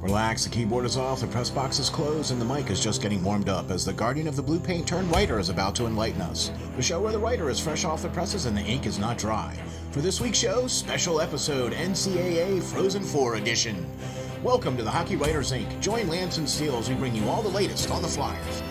Relax, the keyboard is off, the press box is closed, and the mic is just getting warmed up as the guardian of the blue paint turned writer is about to enlighten us. The show where the writer is fresh off the presses and the ink is not dry. For this week's show, special episode NCAA Frozen Four Edition. Welcome to the Hockey Writers Inc. Join Lance and Steel as we bring you all the latest on the Flyers.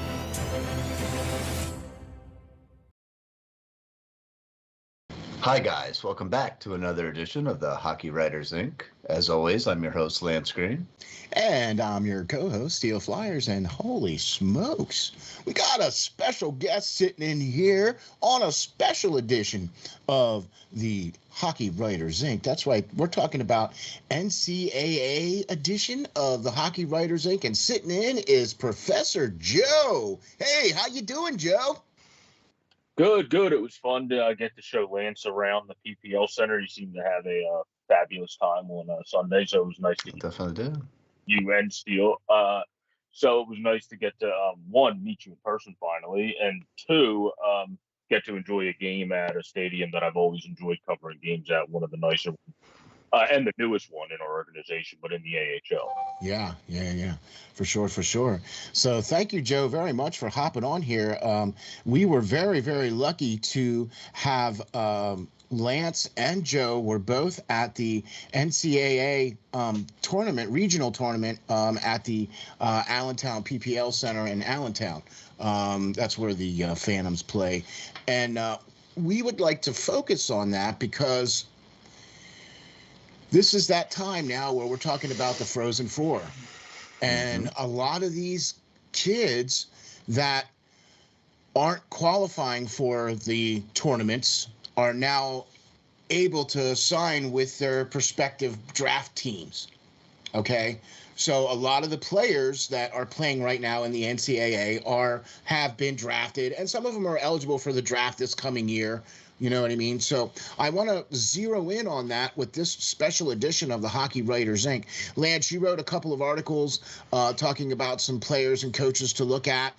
Hi guys, welcome back to another edition of the Hockey Writers Inc. As always, I'm your host, Lance Green. And I'm your co-host, SteelFlyers, and holy smokes, we got a special guest sitting in here on a special edition of the Hockey Writers Inc. That's right, we're talking about NCAA edition of the Hockey Writers Inc. And sitting in is Professor Joe. Hey, how you doing, Joe? Good. It was fun to get to show Lance around the PPL Center. You seem to have a fabulous time on Sunday, so it was nice to Definitely do. You and Steel. So it was nice to get to, one, meet you in person finally, and two, get to enjoy a game at a stadium that I've always enjoyed covering games at, one of the nicer ones. And the newest one in our organization, but in the AHL. Yeah, for sure. So thank you, Joe, very much for hopping on here. We were very, very lucky to have Lance and Joe were both at the NCAA tournament, regional tournament at the Allentown PPL Center in Allentown. That's where the Phantoms play. And we would like to focus on that because this is that time now where we're talking about the Frozen Four. And a lot of these kids that aren't qualifying for the tournaments are now able to sign with their prospective draft teams. Okay? So a lot of the players that are playing right now in the NCAA have been drafted, and some of them are eligible for the draft this coming year. You know what I mean? So I want to zero in on that with this special edition of the Hockey Writers Inc. Lance, you wrote a couple of articles talking about some players and coaches to look at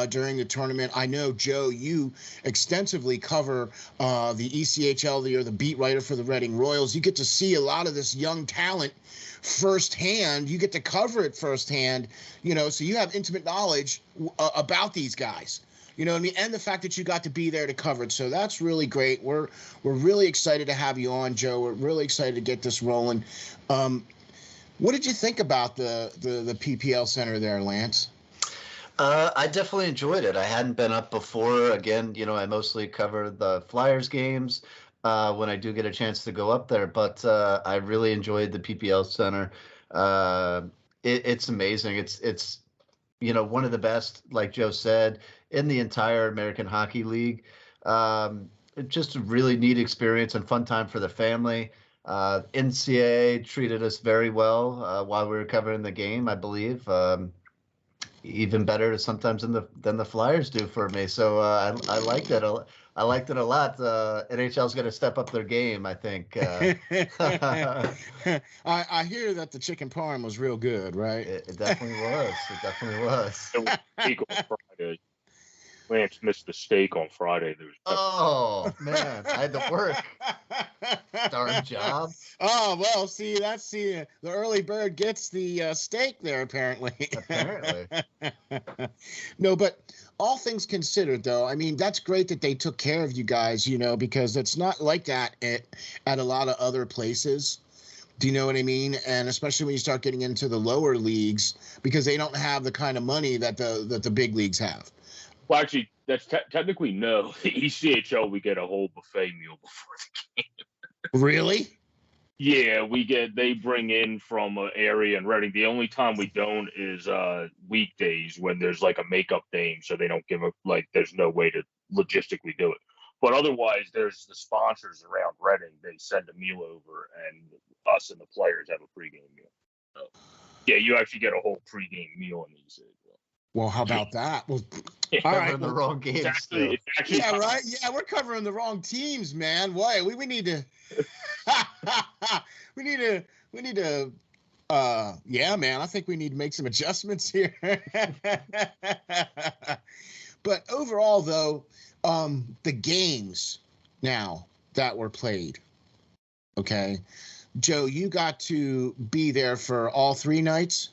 during the tournament. I know, Joe, you extensively cover the ECHL. You're the beat writer for the Reading Royals. You get to see a lot of this young talent firsthand. You get to cover it firsthand, so you have intimate knowledge about these guys. You know what I mean? And the fact that you got to be there to cover it. So that's really great. We're really excited to have you on, Joe. We're really excited to get this rolling. What did you think about the PPL Center there, Lance? I definitely enjoyed it. I hadn't been up before. Again, I mostly cover the Flyers games when I do get a chance to go up there. But I really enjoyed the PPL Center. It's amazing. It's one of the best, like Joe said, in the entire American Hockey League. Just a really neat experience and fun time for the family. NCAA treated us very well while we were covering the game, I believe. Even better sometimes than the Flyers do for me. So I liked it. I liked it a lot. NHL's going to step up their game, I think. I hear that the chicken parm was real good, right? It definitely was. It was steak on Friday. Lance missed the steak on Friday. Oh, man. I had to work. Darn job. Oh, well, the early bird gets the steak there, apparently. No, but all things considered, though, I mean, that's great that they took care of you guys, because it's not like that at a lot of other places. Do you know what I mean? And especially when you start getting into the lower leagues, because they don't have the kind of money that the big leagues have. Well, actually, that's technically no. The ECHL, we get a whole buffet meal before the game. Really? Yeah, they bring in from an area in Reading. The only time we don't is weekdays when there's like a makeup game, so they don't give there's no way to logistically do it. But otherwise, there's the sponsors around Reading. They send a meal over, and us and the players have a pregame meal. So, yeah, you actually get a whole pregame meal in the ECHL. Well, how about that? Well, all right. The wrong games. It's actually yeah, right. Yeah, we're covering the wrong teams, man. Why? We need to. we need to. Yeah, man. I think we need to make some adjustments here. But overall, though, the games now that were played. Okay. Joe, you got to be there for all 3 nights?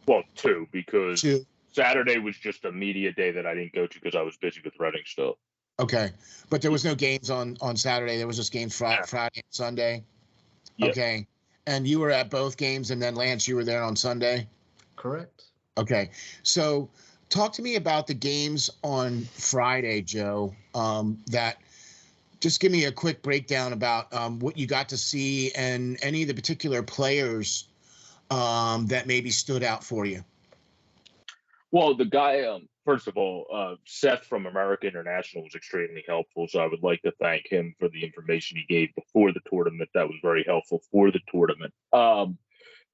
Well, 2, because 2. Saturday was just a media day that I didn't go to because I was busy with Reading still. Okay. But there was no games on Saturday. There was just games Friday and Sunday? Yep. Okay. And you were at both games, and then Lance, you were there on Sunday? Correct. Okay. So talk to me about the games on Friday, Joe, that just give me a quick breakdown about what you got to see and any of the particular players that maybe stood out for you. Well, the guy, first of all, Seth from America International was extremely helpful. So I would like to thank him for the information he gave before the tournament. That was very helpful for the tournament.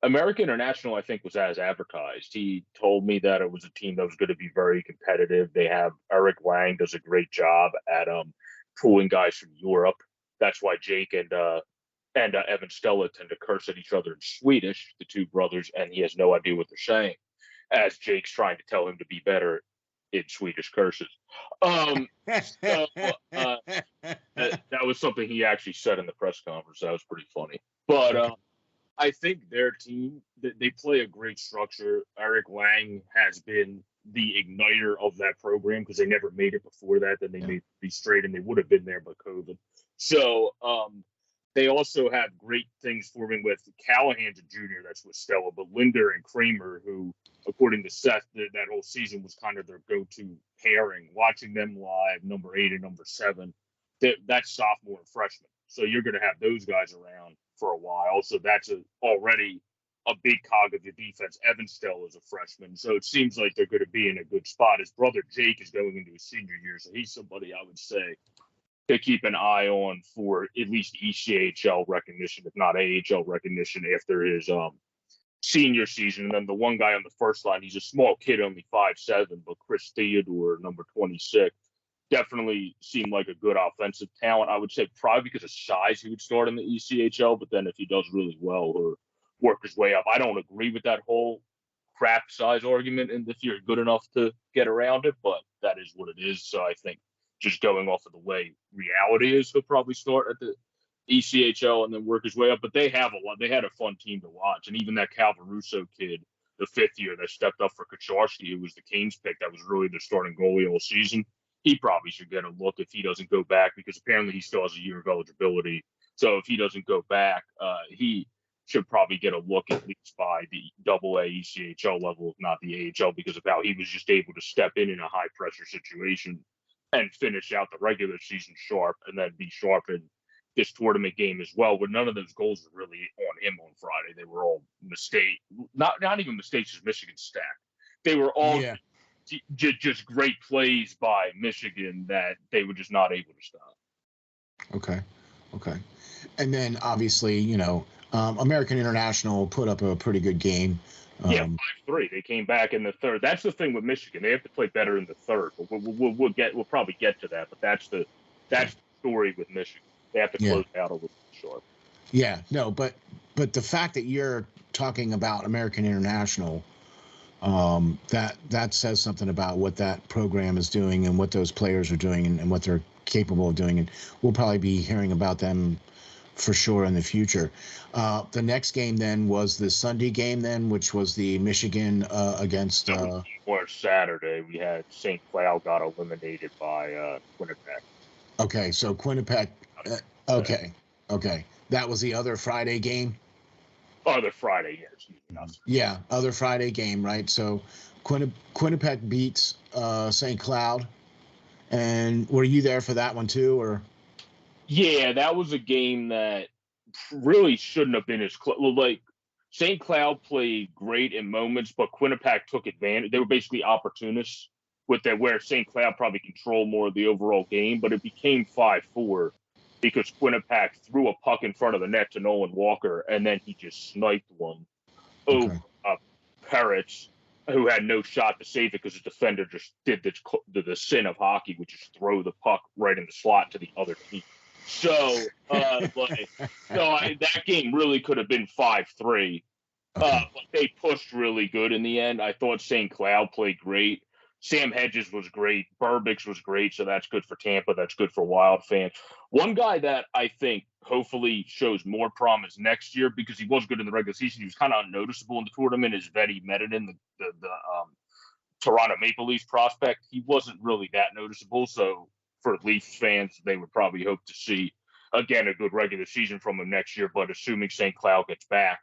America International, I think, was as advertised. He told me that it was a team that was going to be very competitive. They have Eric Wang does a great job at pulling guys from Europe. That's why Jake and Evan Stella tend to curse at each other in Swedish, the two brothers, and he has no idea what they're saying, as Jake's trying to tell him to be better in Swedish curses. So, that was something he actually said in the press conference. That was pretty funny. But I think their team, they play a great structure. Eric Wang has been the igniter of that program because they never made it before that. Then they made it straight, and they would have been there but COVID. So they also have great things forming with Callahan's a junior, that's with Stella, but Linder and Kramer, who, according to Seth, that whole season was kind of their go-to pairing. Watching them live, number 8 and number 7, that's sophomore and freshman. So you're going to have those guys around for a while. So that's already a big cog of your defense. Evan Stella is a freshman. So it seems like they're going to be in a good spot. His brother Jake is going into his senior year. So he's somebody I would say to keep an eye on for at least ECHL recognition, if not AHL recognition, after his senior season. And then the one guy on the first line, he's a small kid, only 5'7", but Chris Theodore, number 26, definitely seemed like a good offensive talent. I would say probably because of size, he would start in the ECHL, but then if he does really well or work his way up, I don't agree with that whole crap size argument, and if you're good enough to get around it, but that is what it is. So I think just going off of the way reality is, he'll probably start at the ECHL and then work his way up. But they have a lot. They had a fun team to watch, and even that Calvaruso kid, the 5th year that stepped up for Kucharski, who was the Canes pick, that was really their starting goalie all season. He probably should get a look if he doesn't go back, because apparently he still has a year of eligibility. So if he doesn't go back, he should probably get a look at least by the AA ECHL level, if not the AHL, because of how he was just able to step in a high pressure situation and finish out the regular season sharp, and then be sharp in this tournament game as well, where none of those goals were really on him on Friday. They were all not even mistakes, just Michigan stacked. They were all just great plays by Michigan that they were just not able to stop. Okay. And then obviously, American International put up a pretty good game. 5-3. They came back in the third. That's the thing with Michigan; they have to play better in the third. But we'll probably get to that. But that's the story with Michigan. They have to close out a little short. Yeah, no, but the fact that you're talking about American International, that says something about what that program is doing and what those players are doing and what they're capable of doing, and we'll probably be hearing about them for sure in the future. The next game then was the Sunday game then, which was the Michigan against. Or Saturday, we had St. Cloud got eliminated by Winnipeg. Okay, so Quinnipiac. Okay, that was the other Friday game. Other Friday, yes. Yeah, other Friday game, right? So Quinnipiac beats St. Cloud, and were you there for that one too, or? Yeah, that was a game that really shouldn't have been as close. Like, St. Cloud played great in moments, but Quinnipiac took advantage. They were basically opportunists with that, where St. Cloud probably controlled more of the overall game, but it became 5-4 because Quinnipiac threw a puck in front of the net to Nolan Walker, and then he just sniped one over Peretz, who had no shot to save it because his defender just did the sin of hockey, which is throw the puck right in the slot to the other team. So, that game really could have been 5-3, but they pushed really good in the end. I thought St. Cloud played great. Sam Hedges was great. Burbix was great, so that's good for Tampa. That's good for Wild fans. One guy that I think hopefully shows more promise next year because he was good in the regular season. He was kind of unnoticeable in the tournament. Is Vedi Medinin, the Toronto Maple Leafs prospect. He wasn't really that noticeable, so for Leafs fans, they would probably hope to see again a good regular season from him next year. But assuming St. Cloud gets back,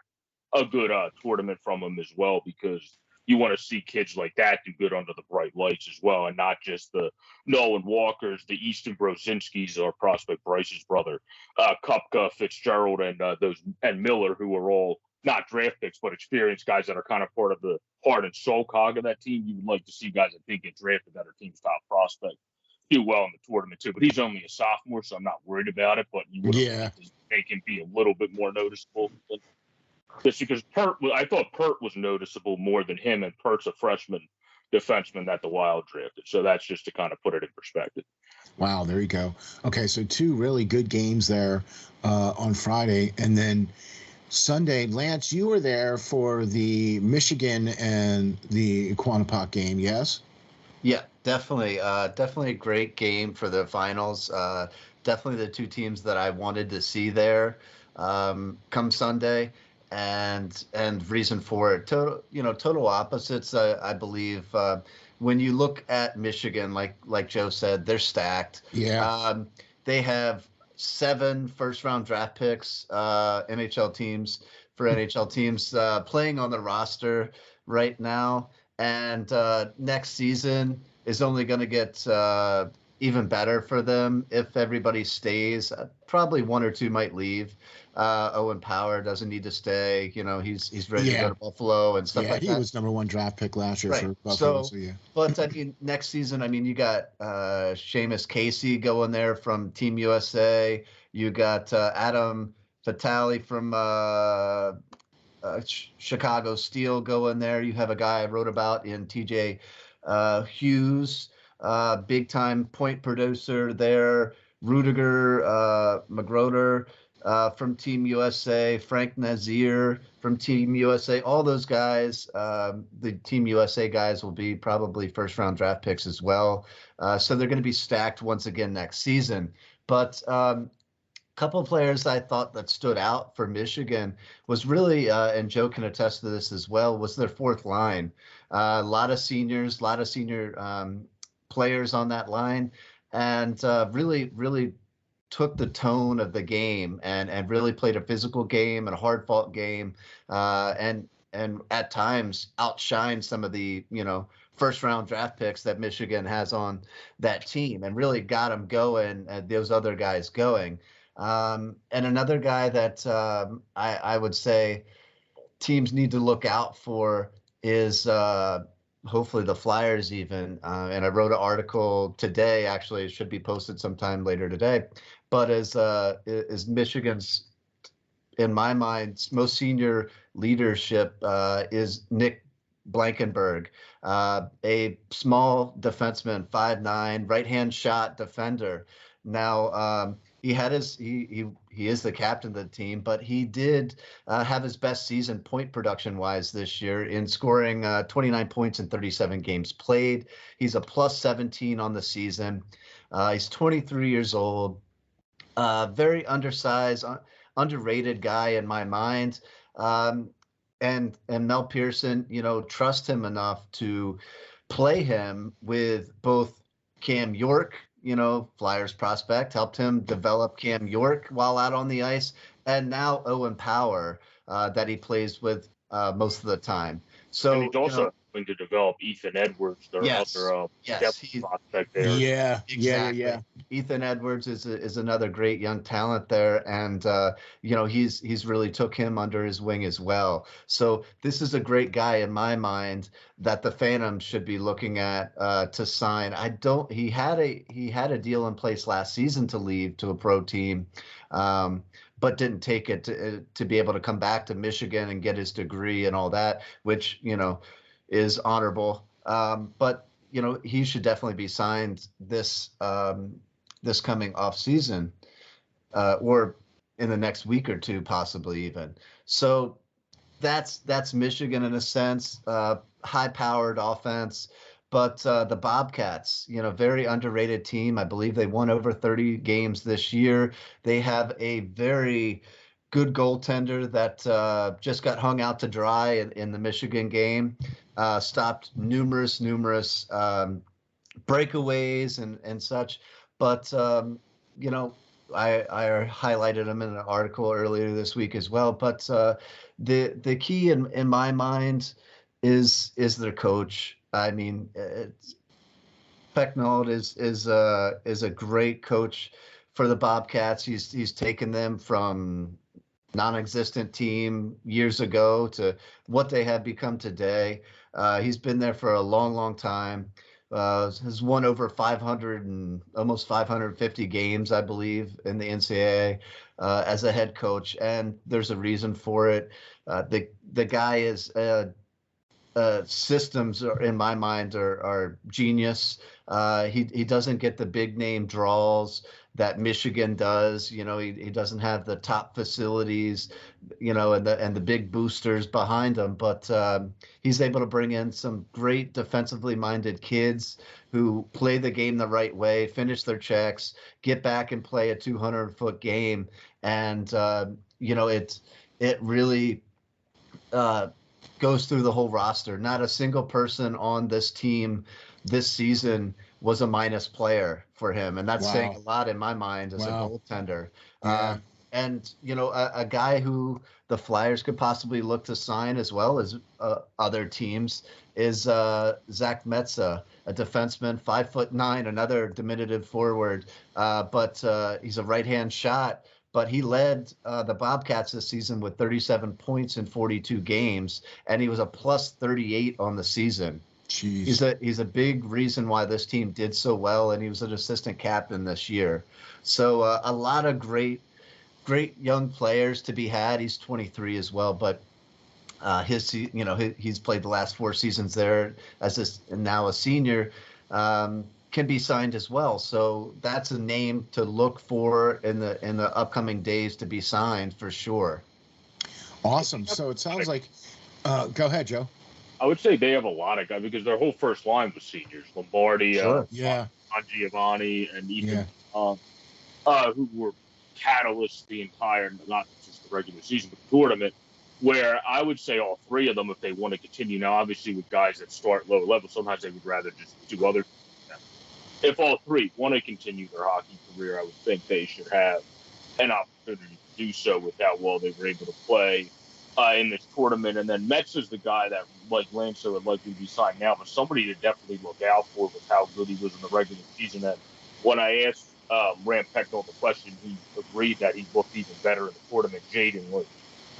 a good tournament from him as well, because you want to see kids like that do good under the bright lights as well, and not just the Nolan Walkers, the Easton Brozinskis, or prospect Bryce's brother, Kupka, Fitzgerald, and Miller, who are all not draft picks, but experienced guys that are kind of part of the heart and soul cog of that team. You would like to see guys that did get drafted that are team's top prospect do well in the tournament too. But he's only a sophomore, so I'm not worried about it. But you would make him be a little bit more noticeable. Just because I thought Pert was noticeable more than him, and Pert's a freshman defenseman that the Wild drafted. So that's just to kind of put it in perspective. Wow, there you go. Okay, so 2 really good games there on Friday, and then Sunday. Lance, you were there for the Michigan and the Quantipak game, yes? Yeah, definitely. Definitely a great game for the finals. Definitely the 2 teams that I wanted to see there come Sunday. And reason for it, total opposites. I believe when you look at Michigan, like Joe said, they're stacked. Yeah. They have 7 first-round draft picks, NHL teams playing on the roster right now, and next season is only going to get even better for them if everybody stays. Probably 1 or 2 might leave. Owen Power doesn't need to stay. He's ready to go to Buffalo and stuff like that. Yeah, he was #1 draft pick last year for Buffalo. So yeah. But I mean, next season, you got Seamus Casey going there from Team USA. You got Adam Vitale from Chicago Steel going there. You have a guy I wrote about in TJ Hughes, big time point producer there. Rudiger Magroder from Team USA, Frank Nazir from Team USA. All those guys, the Team USA guys will be probably first-round draft picks as well. So they're going to be stacked once again next season. But couple of players I thought that stood out for Michigan was really, and Joe can attest to this as well, was their 4th line. A lot of senior players on that line, and really took the tone of the game and really played a physical game and a hard-fought game, and at times outshined some of the first-round draft picks that Michigan has on that team, and really got them going, and those other guys going. And another guy that I would say teams need to look out for is hopefully the Flyers even. And I wrote an article today, actually, it should be posted sometime later today, but is Michigan's, in my mind, most senior leadership is Nick Blankenberg, a small defenseman, 5'9", right-hand shot defender. Now, he is the captain of the team, but he did have his best season point production wise this year in scoring 29 points in 37 games played. He's a +17 on the season. He's 23 years old, very undersized, underrated guy in my mind. And Mel Pearson, trust him enough to play him with both Cam York, Flyers prospect, helped him develop Cam York while out on the ice, and now Owen Power that he plays with most of the time. So and he's also going to develop Ethan Edwards, their other depth prospect there. Yeah, exactly. Yeah. Ethan Edwards is another great young talent there, and he's really took him under his wing as well. So this is a great guy in my mind that the Phantoms should be looking at to sign. He had a deal in place last season to leave to a pro team, but didn't take it to be able to come back to Michigan and get his degree and all that, which is honorable. But he should definitely be signed this coming off season, or in the next week or two, possibly even. So that's Michigan in a sense, high-powered offense, But the Bobcats, very underrated team. I believe they won over 30 games this year. They have a very good goaltender that just got hung out to dry in the Michigan game. Stopped numerous breakaways and such. But I highlighted them in an article earlier this week as well. But the key in my mind is their coach. I mean, Pecknold is a great coach for the Bobcats. He's taken them from non-existent team years ago to what they have become today. He's been there for a long time. Has won over 500 and almost 550 games, I believe, in the NCAA as a head coach, and there's a reason for it. The guy is systems in my mind are genius. He doesn't get the big name draws that Michigan does. He doesn't have the top facilities, and the big boosters behind him, but he's able to bring in some great defensively minded kids who play the game the right way, finish their checks, get back and play a 200-foot game. And, it really goes through the whole roster. Not a single person on this team this season was a minus player for him. And that's saying a lot in my mind as a goaltender. Yeah. And, a guy who the Flyers could possibly look to sign as well as other teams is Zach Mezza, a defenseman, 5'9", another diminutive forward. But he's a right-hand shot. But he led the Bobcats this season with 37 points in 42 games, and he was a plus 38 on the season. Jeez. He's a big reason why this team did so well, and he was an assistant captain this year. So a lot of great young players to be had. He's 23 as well, but he's played the last 4 seasons there now a senior. Can be signed as well. So that's a name to look for in the upcoming days to be signed for sure. Awesome. So it sounds like go ahead, Joe. I would say they have a lot of guys because their whole first line was seniors. Lombardi, Giovanni, and even who were catalysts the entire, not just the regular season, but the tournament, where I would say all 3 of them, if they want to continue. Now, obviously, with guys that start lower level, sometimes they would rather just do other. If all 3 want to continue their hockey career, I would think they should have an opportunity to do so with how well they were able to play in this tournament. And then Metz is the guy that, like Lance, would likely be signed now, but somebody to definitely look out for with how good he was in the regular season. And when I asked Ram Pecknold the question, he agreed that he looked even better in the tournament. Jaden Lee.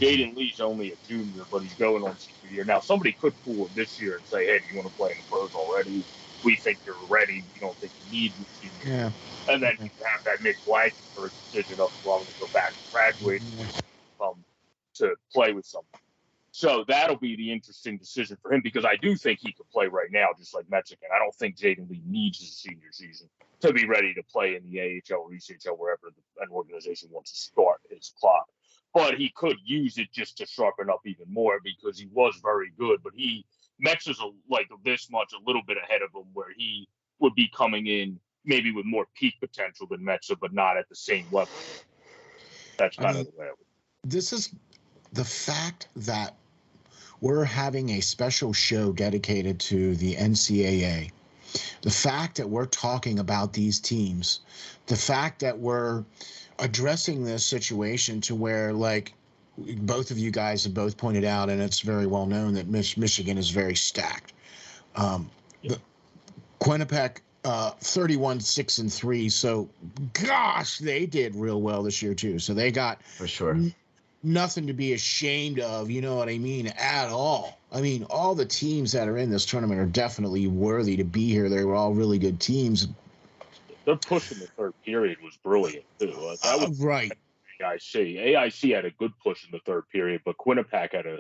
Jaden Lee's only a junior, but he's going on senior year. Now, somebody could fool him this year and say, hey, do you want to play in the pros already? We think you're ready. We don't think you need you. Yeah. And then you have that Nick Blankenberg decision of wanting to go back and graduate to play with someone. So that'll be the interesting decision for him because I do think he could play right now, just like Mexican. I don't think Jaden Lee needs his senior season to be ready to play in the AHL or ECHL, wherever an organization wants to start his clock. But he could use it just to sharpen up even more because he was very good. But Metz is like this much, a little bit ahead of him, where he would be coming in maybe with more peak potential than Mezza, but not at the same level. That's kind of the way I would. This is the fact that we're having a special show dedicated to the NCAA. The fact that we're talking about these teams, the fact that we're addressing this situation to where, like, both of you guys have both pointed out, and it's very well known that Michigan is very stacked. Quinnipiac, 31-6-3. So, gosh, they did real well this year too. So they got for sure nothing to be ashamed of. You know what I mean? At all. I mean, all the teams that are in this tournament are definitely worthy to be here. They were all really good teams. Their push in the third period was brilliant too. That was right. AIC had a good push in the third period, but Quinnipiac had a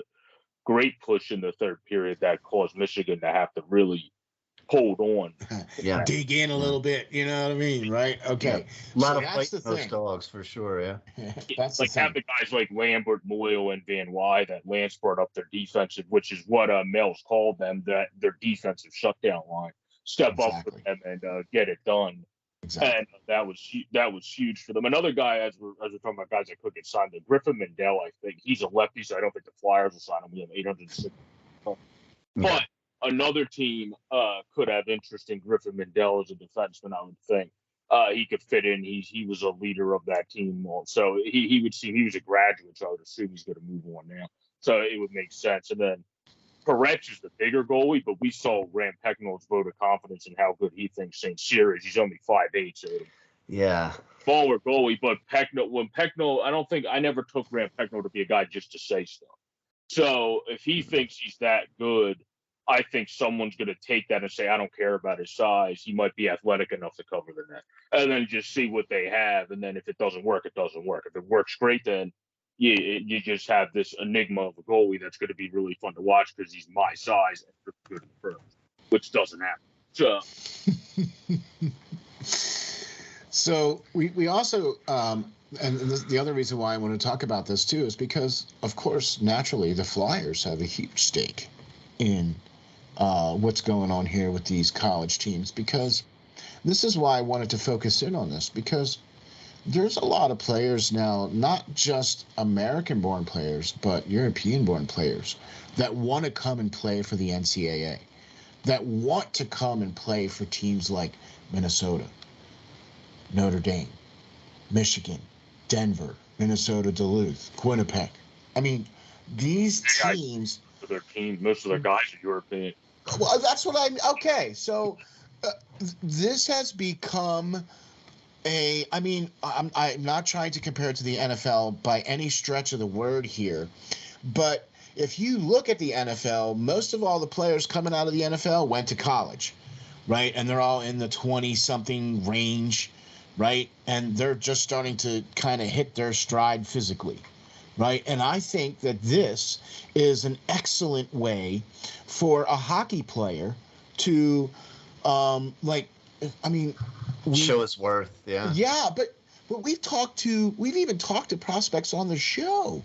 great push in the third period that caused Michigan to have to really hold on. Dig in a little bit, you know what I mean, right? Okay. A lot of fight those dogs for sure, That's like have the guys like Lambert, Moyle, and Van Wy that Lance brought up their defensive, which is what Mel's called them, that their defensive shutdown line. step up for them and get it done. Exactly. And that was huge for them. Another guy, as we're talking about guys that could get signed, Griffin Mandel, I think he's a lefty, so I don't think the Flyers will sign him. We have 860. But another team could have interest in Griffin Mandel as a defenseman, I would think. He could fit in. He was a leader of that team. So he would seem, he was a graduate, so I would assume he's going to move on now. So it would make sense. And then Peretz is the bigger goalie, but we saw Rand Pecknold's vote of confidence in how good he thinks St. Cyr is. He's only 5'8", so baller goalie. But Pecknold, I never took Rand Pecknold to be a guy just to say stuff. So if he thinks he's that good, I think someone's going to take that and say, I don't care about his size. He might be athletic enough to cover the net. And then just see what they have. And then if it doesn't work, it doesn't work. If it works great, then you just have this enigma of a goalie that's going to be really fun to watch because he's my size and good in the first, which doesn't happen. So we also, and the other reason why I want to talk about this too is because, of course, naturally, the Flyers have a huge stake in what's going on here with these college teams, because this is why I wanted to focus in on this, because there's a lot of players now, not just American-born players, but European-born players that want to come and play for the NCAA, that want to come and play for teams like Minnesota, Notre Dame, Michigan, Denver, Minnesota, Duluth, Winnipeg. I mean, these teams... Most of their guys are European. Well, that's what okay, so this has become... I'm not trying to compare it to the NFL by any stretch of the word here, but if you look at the NFL, most of all the players coming out of the NFL went to college, right? And they're all in the 20-something range, right? And they're just starting to kind of hit their stride physically, right? And I think that this is an excellent way for a hockey player to, show his worth. Yeah, but we've even talked to prospects on the show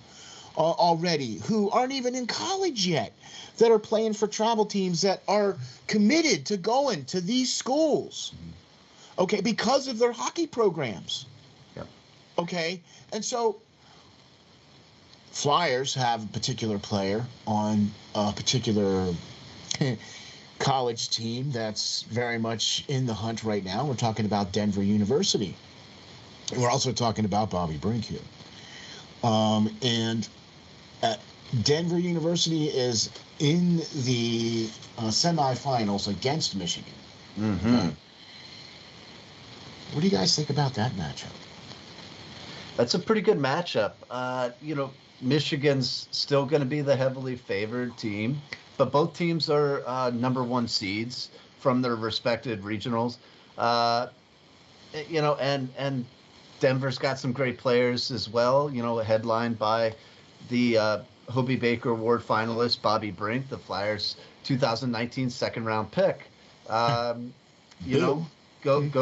already who aren't even in college yet, that are playing for travel teams that are committed to going to these schools, okay, because of their hockey programs. Yeah. Okay, and so Flyers have a particular player on a particular college team that's very much in the hunt right now. We're talking about Denver University. We're also talking about Bobby Brink here. And Denver University is in the semifinals against Michigan. Mm-hmm. Okay. What do you guys think about that matchup? That's a pretty good matchup. Michigan's still going to be the heavily favored team, but both teams are number one seeds from their respected regionals. And Denver's got some great players as well, headlined by the Hobey Baker Award finalist, Bobby Brink, the Flyers 2019 second round pick. Go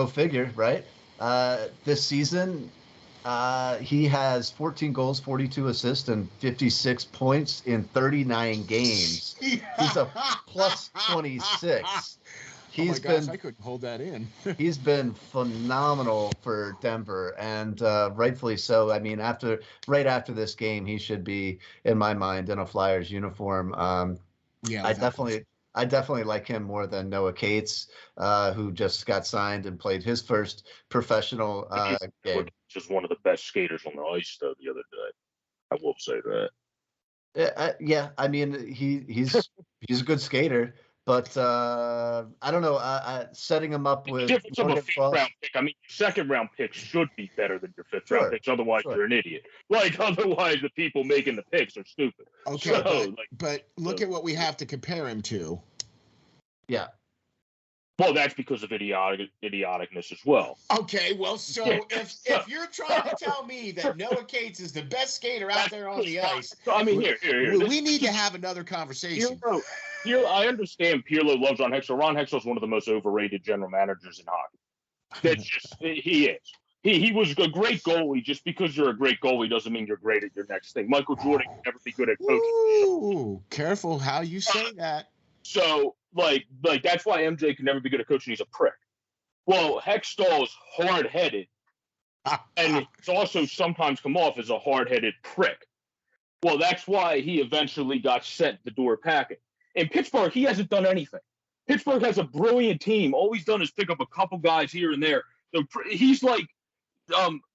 figure, right? This season, he has 14 goals, 42 assists, and 56 points in 39 games. He's a plus 26. I couldn't hold that in. He's been phenomenal for Denver, and rightfully so. I mean, right after this game, he should be, in my mind, in a Flyers uniform. I definitely like him more than Noah Cates, who just got signed and played his first professional game. Just one of the best skaters on the ice, though, the other day. I will say that. Yeah, I mean, he's a good skater, but I don't know. Setting him up with difference of a fifth-round pick. I mean, your second-round pick should be better than your fifth-round picks. Otherwise, you're an idiot. Otherwise, the people making the picks are stupid. Okay, but look at what we have to compare him to. Yeah. Well, that's because of idioticness as well. Okay, well, so if you're trying to tell me that Noah Cates is the best skater out there on the ice, I mean, here. We need to have another conversation. I understand Pirlo loves Ron Hextall. Ron Hextall is one of the most overrated general managers in hockey. That's just he is. He was a great goalie. Just because you're a great goalie doesn't mean you're great at your next thing. Michael Jordan can never be good at coaching. Ooh, careful how you say that. So like that's why MJ can never be good at coaching. He's a prick. Well, Hextall's hard-headed, and he's also sometimes come off as a hard-headed prick. Well, that's why he eventually got sent the door packing. In Pittsburgh, he hasn't done anything. Pittsburgh has a brilliant team. All he's done is pick up a couple guys here and there. He's like,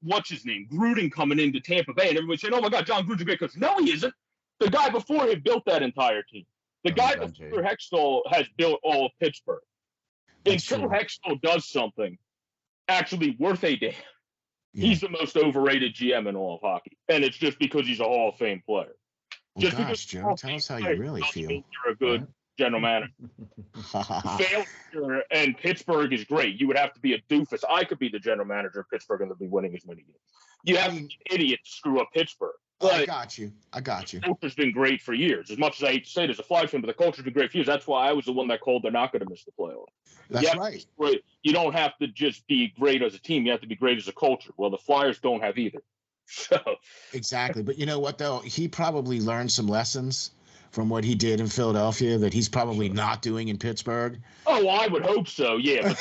what's his name? Gruden coming into Tampa Bay, and everybody saying, "Oh my God, John Gruden's a great coach." No, he isn't. The guy before him built that entire team. The guy before Hextall has built all of Pittsburgh. Until Hextall does something actually worth a damn, he's the most overrated GM in all of hockey, and it's just because he's a Hall of Fame player. Well, just gosh, Joe, tell us how you really feel. You're a good general manager. Failure and Pittsburgh is great. You would have to be a doofus. I could be the general manager of Pittsburgh and they'll be winning as many games. You have to be an idiot to screw up Pittsburgh. I got you. The culture's been great for years. As much as I hate to say it as a Flyers fan, but the culture's been great for years. That's why I was the one that called they're not going to miss the playoffs. That's right. You don't have to just be great as a team. You have to be great as a culture. Well, the Flyers don't have either. So exactly. But you know what, though? He probably learned some lessons from what he did in Philadelphia that he's probably not doing in Pittsburgh. Oh, I would hope so, yeah. But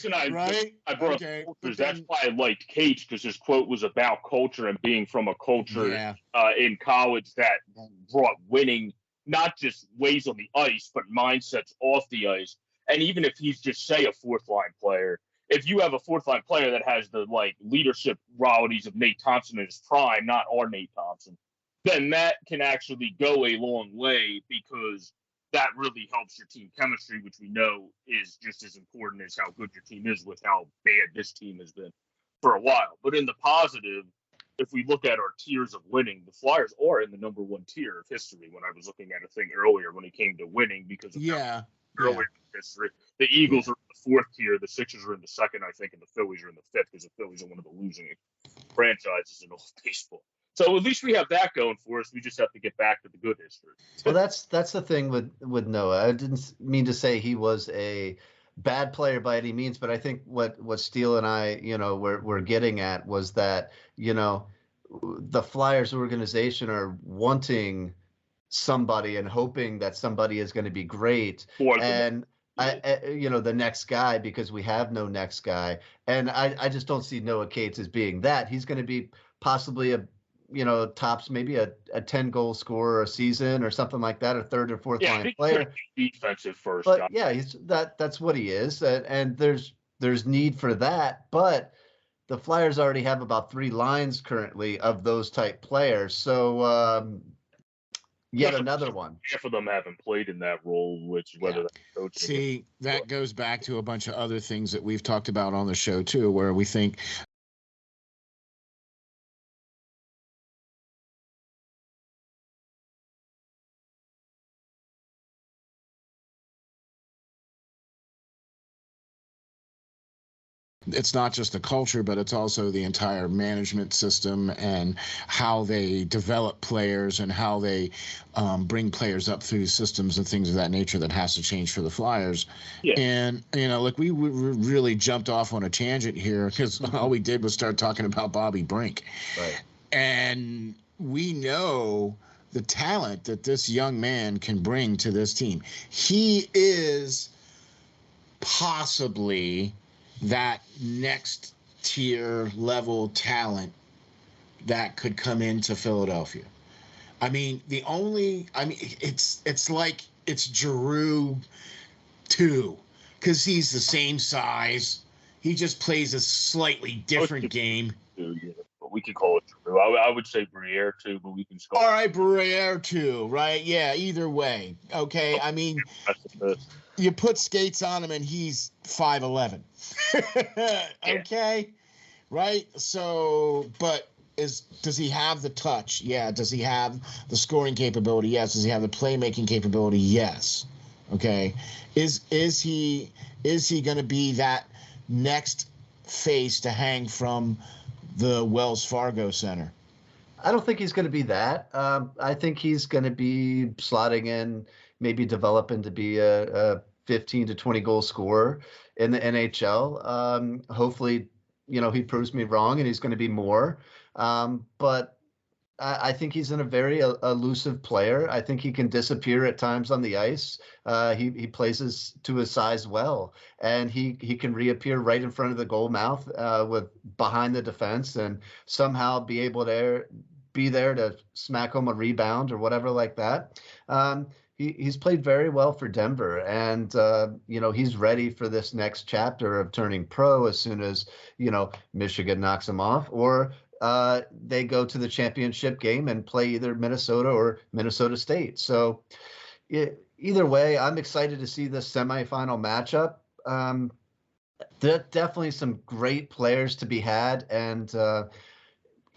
tonight, I brought up cultures. That's why I liked Cage, because his quote was about culture and being from a culture in college that brought winning, not just ways on the ice, but mindsets off the ice. And even if he's just, say, a fourth-line player, if you have a fourth-line player that has the leadership qualities of Nate Thompson in his prime, not our Nate Thompson, then that can actually go a long way, because that really helps your team chemistry, which we know is just as important as how good your team is with how bad this team has been for a while. But in the positive, if we look at our tiers of winning, the Flyers are in the number one tier of history. When I was looking at a thing earlier when it came to winning, because of earlier in history, the Eagles are in the fourth tier, the Sixers are in the second, I think, and the Phillies are in the fifth, because the Phillies are one of the losing franchises in all of baseball. So at least we have that going for us. We just have to get back to the good history. Well, that's the thing with Noah. I didn't mean to say he was a bad player by any means, but I think what Steel and I, we're getting at was that, the Flyers organization are wanting somebody and hoping that somebody is going to be great. And the next guy, because we have no next guy. And I just don't see Noah Cates as being that. He's going to be possibly tops maybe a 10-goal scorer a season or something like that, a third or fourth line player. Defensive first. But that's what he is, and there's need for that. But the Flyers already have about 3 lines currently of those type players. So yet another one. Half of them haven't played in that role, which whether that's coaching. See, that goes back to a bunch of other things that we've talked about on the show too, where we think it's not just the culture, but it's also the entire management system and how they develop players and how they bring players up through systems and things of that nature that has to change for the Flyers. Yeah. And, look, we really jumped off on a tangent here because all we did was start talking about Bobby Brink. Right. And we know the talent that this young man can bring to this team. He is possibly that next tier level talent that could come into Philadelphia. It's like it's Giroux 2, because he's the same size. He just plays a slightly different game. But we could call it Giroux. I would say Briere 2, but we can call it. All right, Briere 2, right? Yeah, either way. Okay, you put skates on him and he's 5'11". Okay, right? So, but does he have the touch? Yeah. Does he have the scoring capability? Yes. Does he have the playmaking capability? Yes. Okay. Is he going to be that next face to hang from the Wells Fargo Center? I don't think he's going to be that. I think he's going to be slotting in, maybe developing to be a 15 to 20 goal scorer in the NHL. Hopefully, he proves me wrong and he's going to be more. But I think he's a very elusive player. I think he can disappear at times on the ice. He plays to his size well, and he can reappear right in front of the goal mouth with behind the defense and somehow be there to smack home a rebound or whatever like that. He's played very well for Denver, and he's ready for this next chapter of turning pro as soon as Michigan knocks him off, or they go to the championship game and play either Minnesota or Minnesota State. So either way, I'm excited to see this semifinal matchup. Definitely some great players to be had, and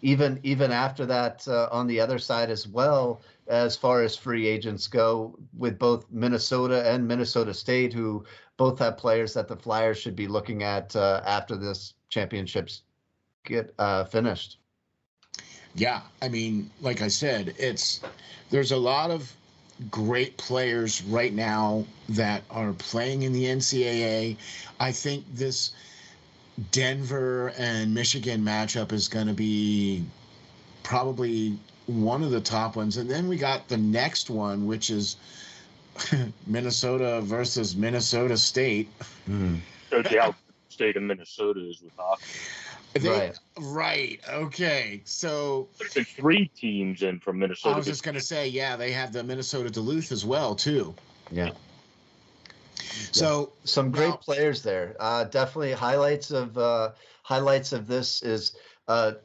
even after that, on the other side as well, as far as free agents go, with both Minnesota and Minnesota State, who both have players that the Flyers should be looking at after this championships get finished. Yeah, I mean, like I said, there's a lot of great players right now that are playing in the NCAA. I think this Denver and Michigan matchup is going to be probably one of the top ones. And then we got the next one, which is Minnesota versus Minnesota State. Shows you how state of Minnesota is with hockey. Right. Okay. So there's 3 teams in from Minnesota. I was just going to say, yeah, they have the Minnesota Duluth as well, too. Yeah. So some great players there. Definitely highlights of this is a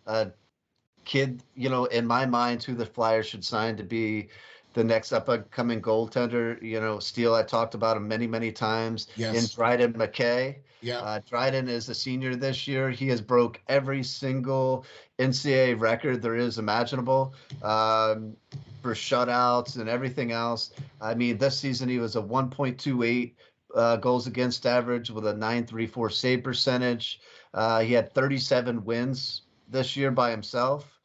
kid, in my mind, who the Flyers should sign to be the next up-and-coming goaltender. Steel, I talked about him many, many times. Yes. In Bryden Mckay. Yeah. Bryden is a senior this year. He has broke every single NCAA record there is imaginable for shutouts and everything else. I mean, this season he was a 1.28 goals against average with a .934 save percentage. He had 37 wins this year by himself.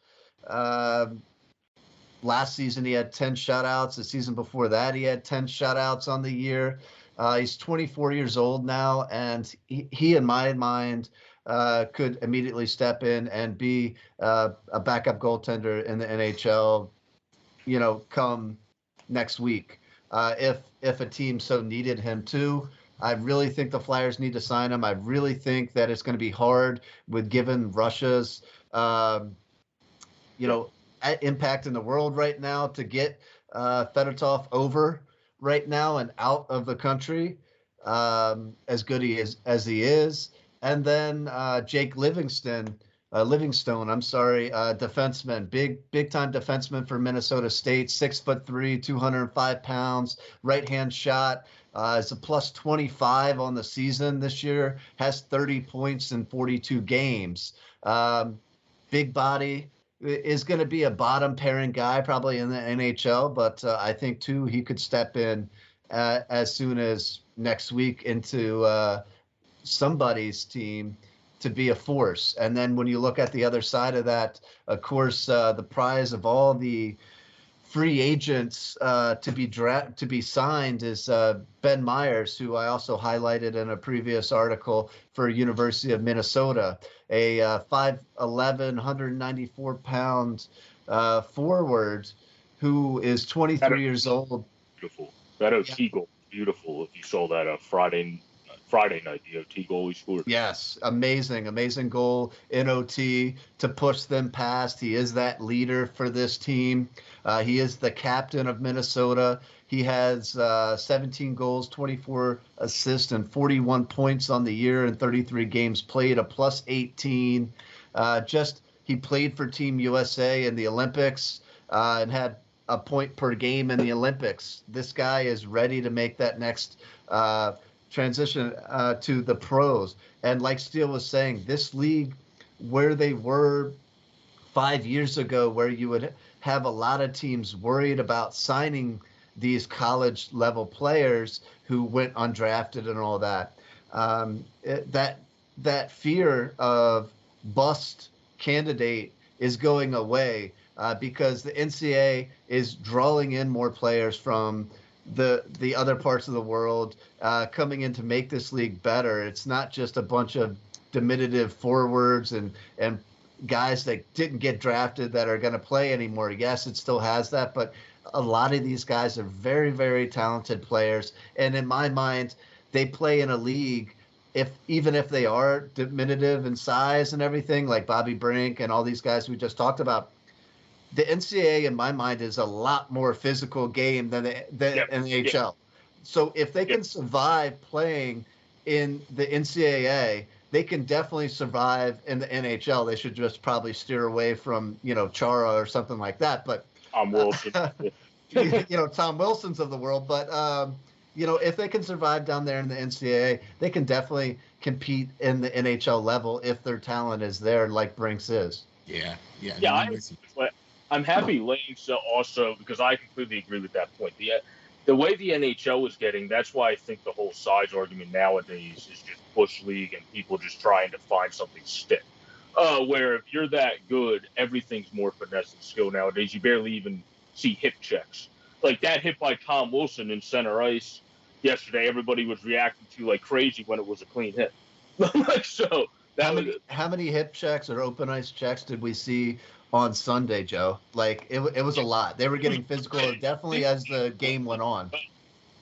Last season, he had 10 shutouts. The season before that, he had 10 shutouts on the year. He's 24 years old now, and he in my mind, could immediately step in and be a backup goaltender in the NHL, come next week. If a team so needed him to. I really think the Flyers need to sign him. I really think that it's going to be hard given Russia's, impact in the world right now to get Fedotov over right now and out of the country, as good as he is. And then Jake Livingstone, defenseman, big time defenseman for Minnesota State, 6'3", 205 pounds, right hand shot. Is a plus 25 on the season this year, has 30 points in 42 games. Big body, is going to be a bottom pairing guy probably in the NHL, but I think too he could step in as soon as next week into somebody's team to be a force. And then when you look at the other side of that, of course, the prize of all the free agents to be signed is Ben Myers, who I also highlighted in a previous article for University of Minnesota, a 5'11", 194-pound forward who is 23 years old. Beautiful. That OT goal, beautiful. If you saw that Friday night, the OT goal he scored. Yes, amazing goal in OT to push them past. He is that leader for this team. He is the captain of Minnesota. He has 17 goals, 24 assists, and 41 points on the year in 33 games played, a plus 18. He played for Team USA in the Olympics and had a point per game in the Olympics. This guy is ready to make that next transition to the pros. And like Steele was saying, this league, where they were 5 years ago, where you would have a lot of teams worried about signing these college level players who went undrafted and all that, that fear of bust candidate is going away because the NCAA is drawing in more players from the other parts of the world coming in to make this league better. It's not just a bunch of diminutive forwards and guys that didn't get drafted that are going to play anymore. Yes, it still has that, but a lot of these guys are very, very talented players. And in my mind, they play in a league, even if they are diminutive in size and everything, like Bobby Brink and all these guys we just talked about. The NCAA, in my mind, is a lot more physical game than the NHL. So if they can survive playing in the NCAA, they can definitely survive in the NHL. They should just probably steer away from, Chara or something like that. But Tom Wilson. Tom Wilson's of the world. But if they can survive down there in the NCAA, they can definitely compete in the NHL level if their talent is there, like Brinks is. Yeah. I'm happy Lane also, because I completely agree with that point. The way the NHL is getting, that's why I think the whole size argument nowadays is just push league and people just trying to find something stick. Where if you're that good, everything's more finesse and skill nowadays. You barely even see hip checks. Like that hit by Tom Wilson in center ice yesterday, everybody was reacting to like crazy when it was a clean hit. So how many hip checks or open ice checks did we see on Sunday, Joe? Like it was a lot. They were getting physical definitely as the game went on.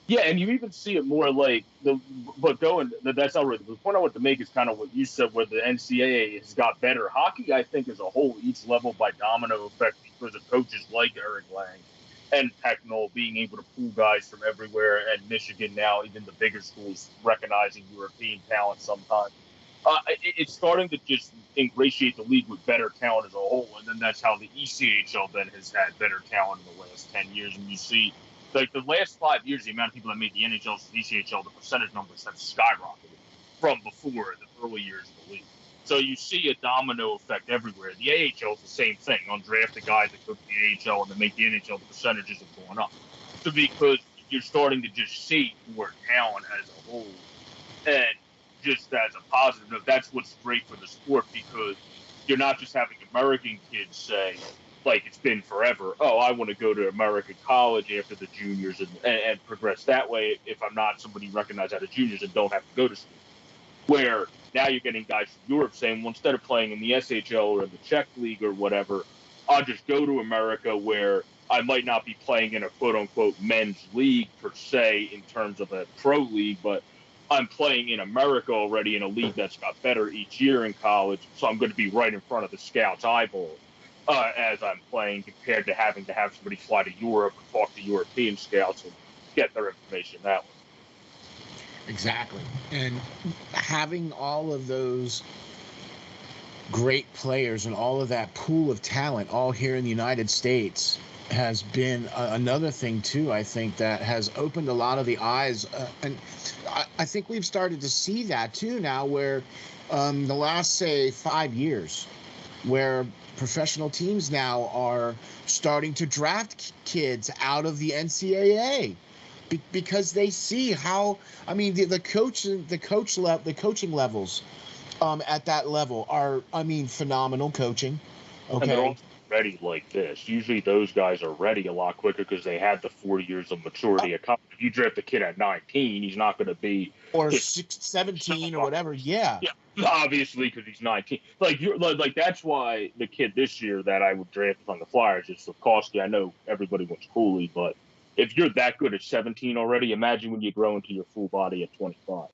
Yeah, and you even see it more like that's not really the point I want to make is kind of what you said, where the NCAA has got better. Hockey, I think, as a whole, each level by domino effect because of coaches like Eric Lang and Pecknell being able to pull guys from everywhere, and Michigan now, even the bigger schools recognizing European talent sometimes. It's starting to just ingratiate the league with better talent as a whole, and then that's how the ECHL then has had better talent in the last 10 years. And you see, like the last 5 years, the amount of people that made the NHL to the ECHL, the percentage numbers have skyrocketed from before the early years of the league. So you see a domino effect everywhere. The AHL is the same thing. Undrafted guys that go to the AHL and then make the NHL, the percentages are going up. So because you're starting to just see more talent as a whole, and just as a positive note, that's what's great for the sport, because you're not just having American kids say, like it's been forever, oh, I want to go to American college after the juniors and progress that way if I'm not somebody recognized out of juniors and don't have to go to school. Where now you're getting guys from Europe saying, well, instead of playing in the SHL or the Czech League or whatever, I'll just go to America where I might not be playing in a quote-unquote men's league per se in terms of a pro league, but I'm playing in America already in a league that's got better each year in college, so I'm going to be right in front of the scouts' eyeballs as I'm playing, compared to having to have somebody fly to Europe and talk to European scouts and get their information that way. Exactly. And having all of those great players and all of that pool of talent all here in the United States has been another thing too, I think, that has opened a lot of the eyes, and I think we've started to see that too now, where the last, say, 5 years, where professional teams now are starting to draft kids out of the NCAA because they see how, I mean, the coaching levels at that level are, I mean, phenomenal coaching. Okay. And they're all ready like this. Usually those guys are ready a lot quicker because they had the 4 years of maturity. If you draft a kid at 19, he's not going to be, or 17 or whatever. Yeah, obviously, because he's 19. Like that's why the kid this year that I would draft on the Flyers is Slavkovsky. I know everybody wants Cooley, but if you're that good at 17 already, imagine when you grow into your full body at 25.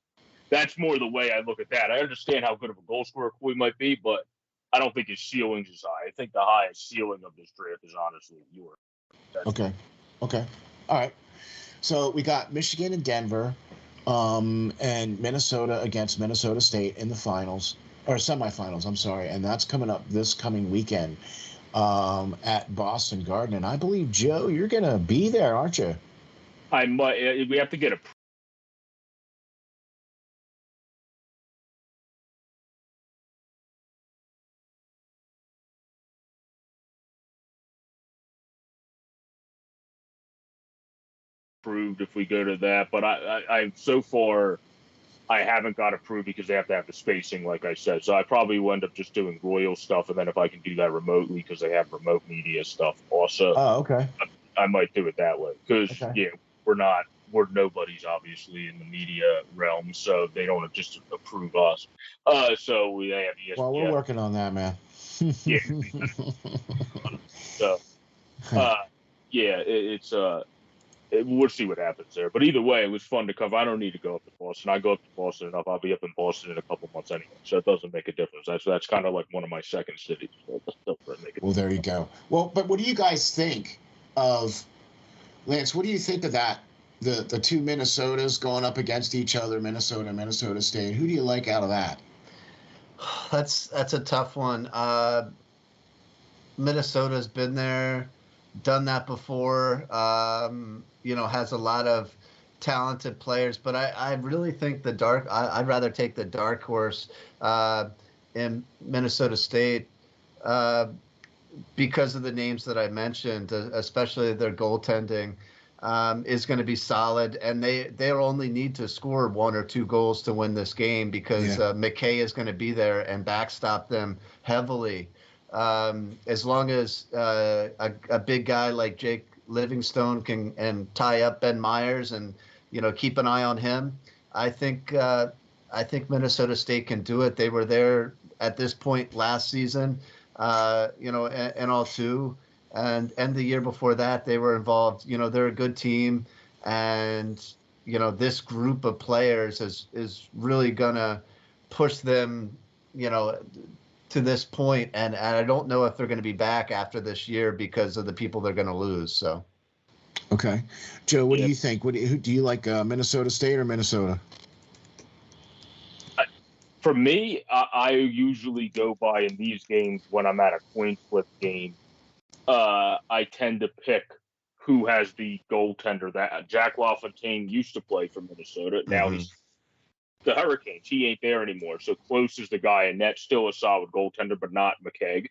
That's more the way I look at that. I understand how good of a goal scorer Cooley might be, but I don't think his ceiling's as high. I think the highest ceiling of this draft is honestly Europe. Okay. All right. So we got Michigan and Denver, and Minnesota against Minnesota State in the finals, or semifinals, I'm sorry. And that's coming up this coming weekend at Boston Garden. And I believe, Joe, you're going to be there, aren't you? I might. We have to get approved if we go to that, but I so far I haven't got approved because they have to have the spacing, like I said. So I probably will end up just doing Royal stuff, and then if I can do that remotely because they have remote media stuff also. Oh, okay. I might do it that way because we're not we're nobodies, obviously, in the media realm, so they don't just approve us. So they have ESPN. Well, we're working on that, man. Yeah. So, we'll see what happens there. But either way, it was fun to cover. I don't need to go up to Boston. I go up to Boston enough. I'll be up in Boston in a couple months anyway, so it doesn't make a difference. That's kind of like one of my second cities. So well, there you go. Well, but what do you guys think of, Lance? What do you think of that? The two Minnesotas going up against each other, Minnesota State. Who do you like out of that? That's a tough one. Minnesota's been there, done that before. Has a lot of talented players, but I really think I'd rather take the dark horse in Minnesota State because of the names that I mentioned, especially their goaltending is going to be solid, and they only need to score 1 or 2 goals to win this game because Mckay is going to be there and backstop them heavily. As long as a big guy like Jake Livingstone can tie up Ben Myers and keep an eye on him, I think Minnesota State can do it. They were there at this point last season, and all too, and the year before that they were involved. They're a good team, and this group of players is really gonna push them, to this point, and I don't know if they're going to be back after this year because of the people they're going to lose. So, okay, Joe, what do you think? Who do you like, Minnesota State or Minnesota? For me, I usually go by in these games when I'm at a coin flip game. I tend to pick who has the goaltender. That Jack LaFontaine used to play for Minnesota. Now he's the Hurricanes. He ain't there anymore. So Close is the guy, and that's still a solid goaltender, but not Mckay.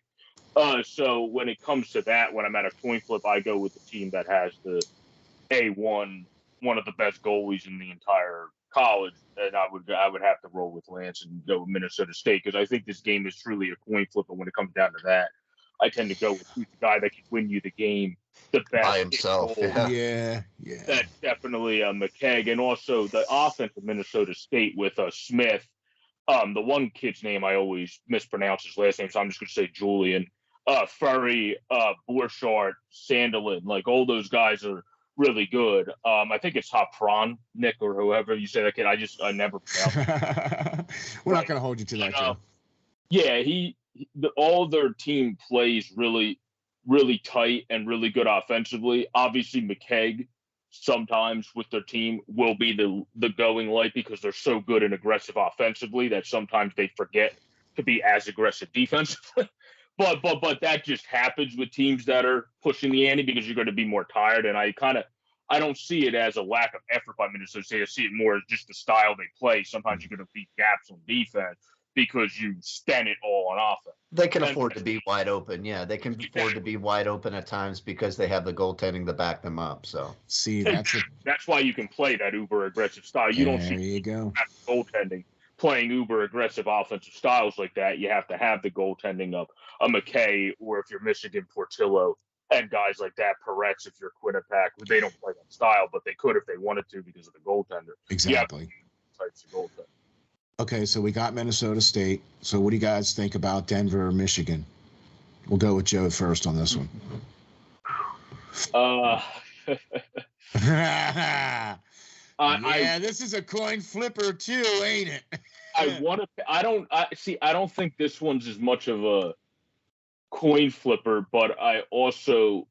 So when it comes to that, when I'm at a coin flip, I go with the team that has the one of the best goalies in the entire college, and I would have to roll with Lance and go with Minnesota State because I think this game is truly a coin flip. And when it comes down to that, I tend to go with who's the guy that can win you the game the best by himself. Yeah. That's definitely Mckay, and also the offense of Minnesota State with Smith. The one kid's name I always mispronounce his last name, so I'm just going to say Julian. Furry, Borchardt, Sandelin, like all those guys are really good. I think it's Hopron, Nick, or whoever you say that kid. I never pronounce it. We're not going to hold you to that, Joe. Yeah, all their team plays really, really tight and really good offensively. Obviously, Mckay sometimes with their team will be the going light because they're so good and aggressive offensively that sometimes they forget to be as aggressive defensively. But that just happens with teams that are pushing the ante because you're going to be more tired. And I don't see it as a lack of effort by Minnesota State. I see it more as just the style they play. Sometimes you're going to beat gaps on defense because you spend it all on offense. They can afford to be wide open. Yeah, they can afford to be wide open at times because they have the goaltending to back them up. So see, that's why you can play that uber aggressive style. You don't see goaltending playing uber aggressive offensive styles like that. You have to have the goaltending of a Mckay, or if you're Michigan, Portillo, and guys like that, Peretz, if you're Quinnipiac. They don't play that style, but they could if they wanted to because of the goaltender. Exactly. Types of goaltender. Okay, so we got Minnesota State. So what do you guys think about Denver or Michigan? We'll go with Joe first on this one. This is a coin flipper too, ain't it? I don't think this one's as much of a coin flipper, but I also,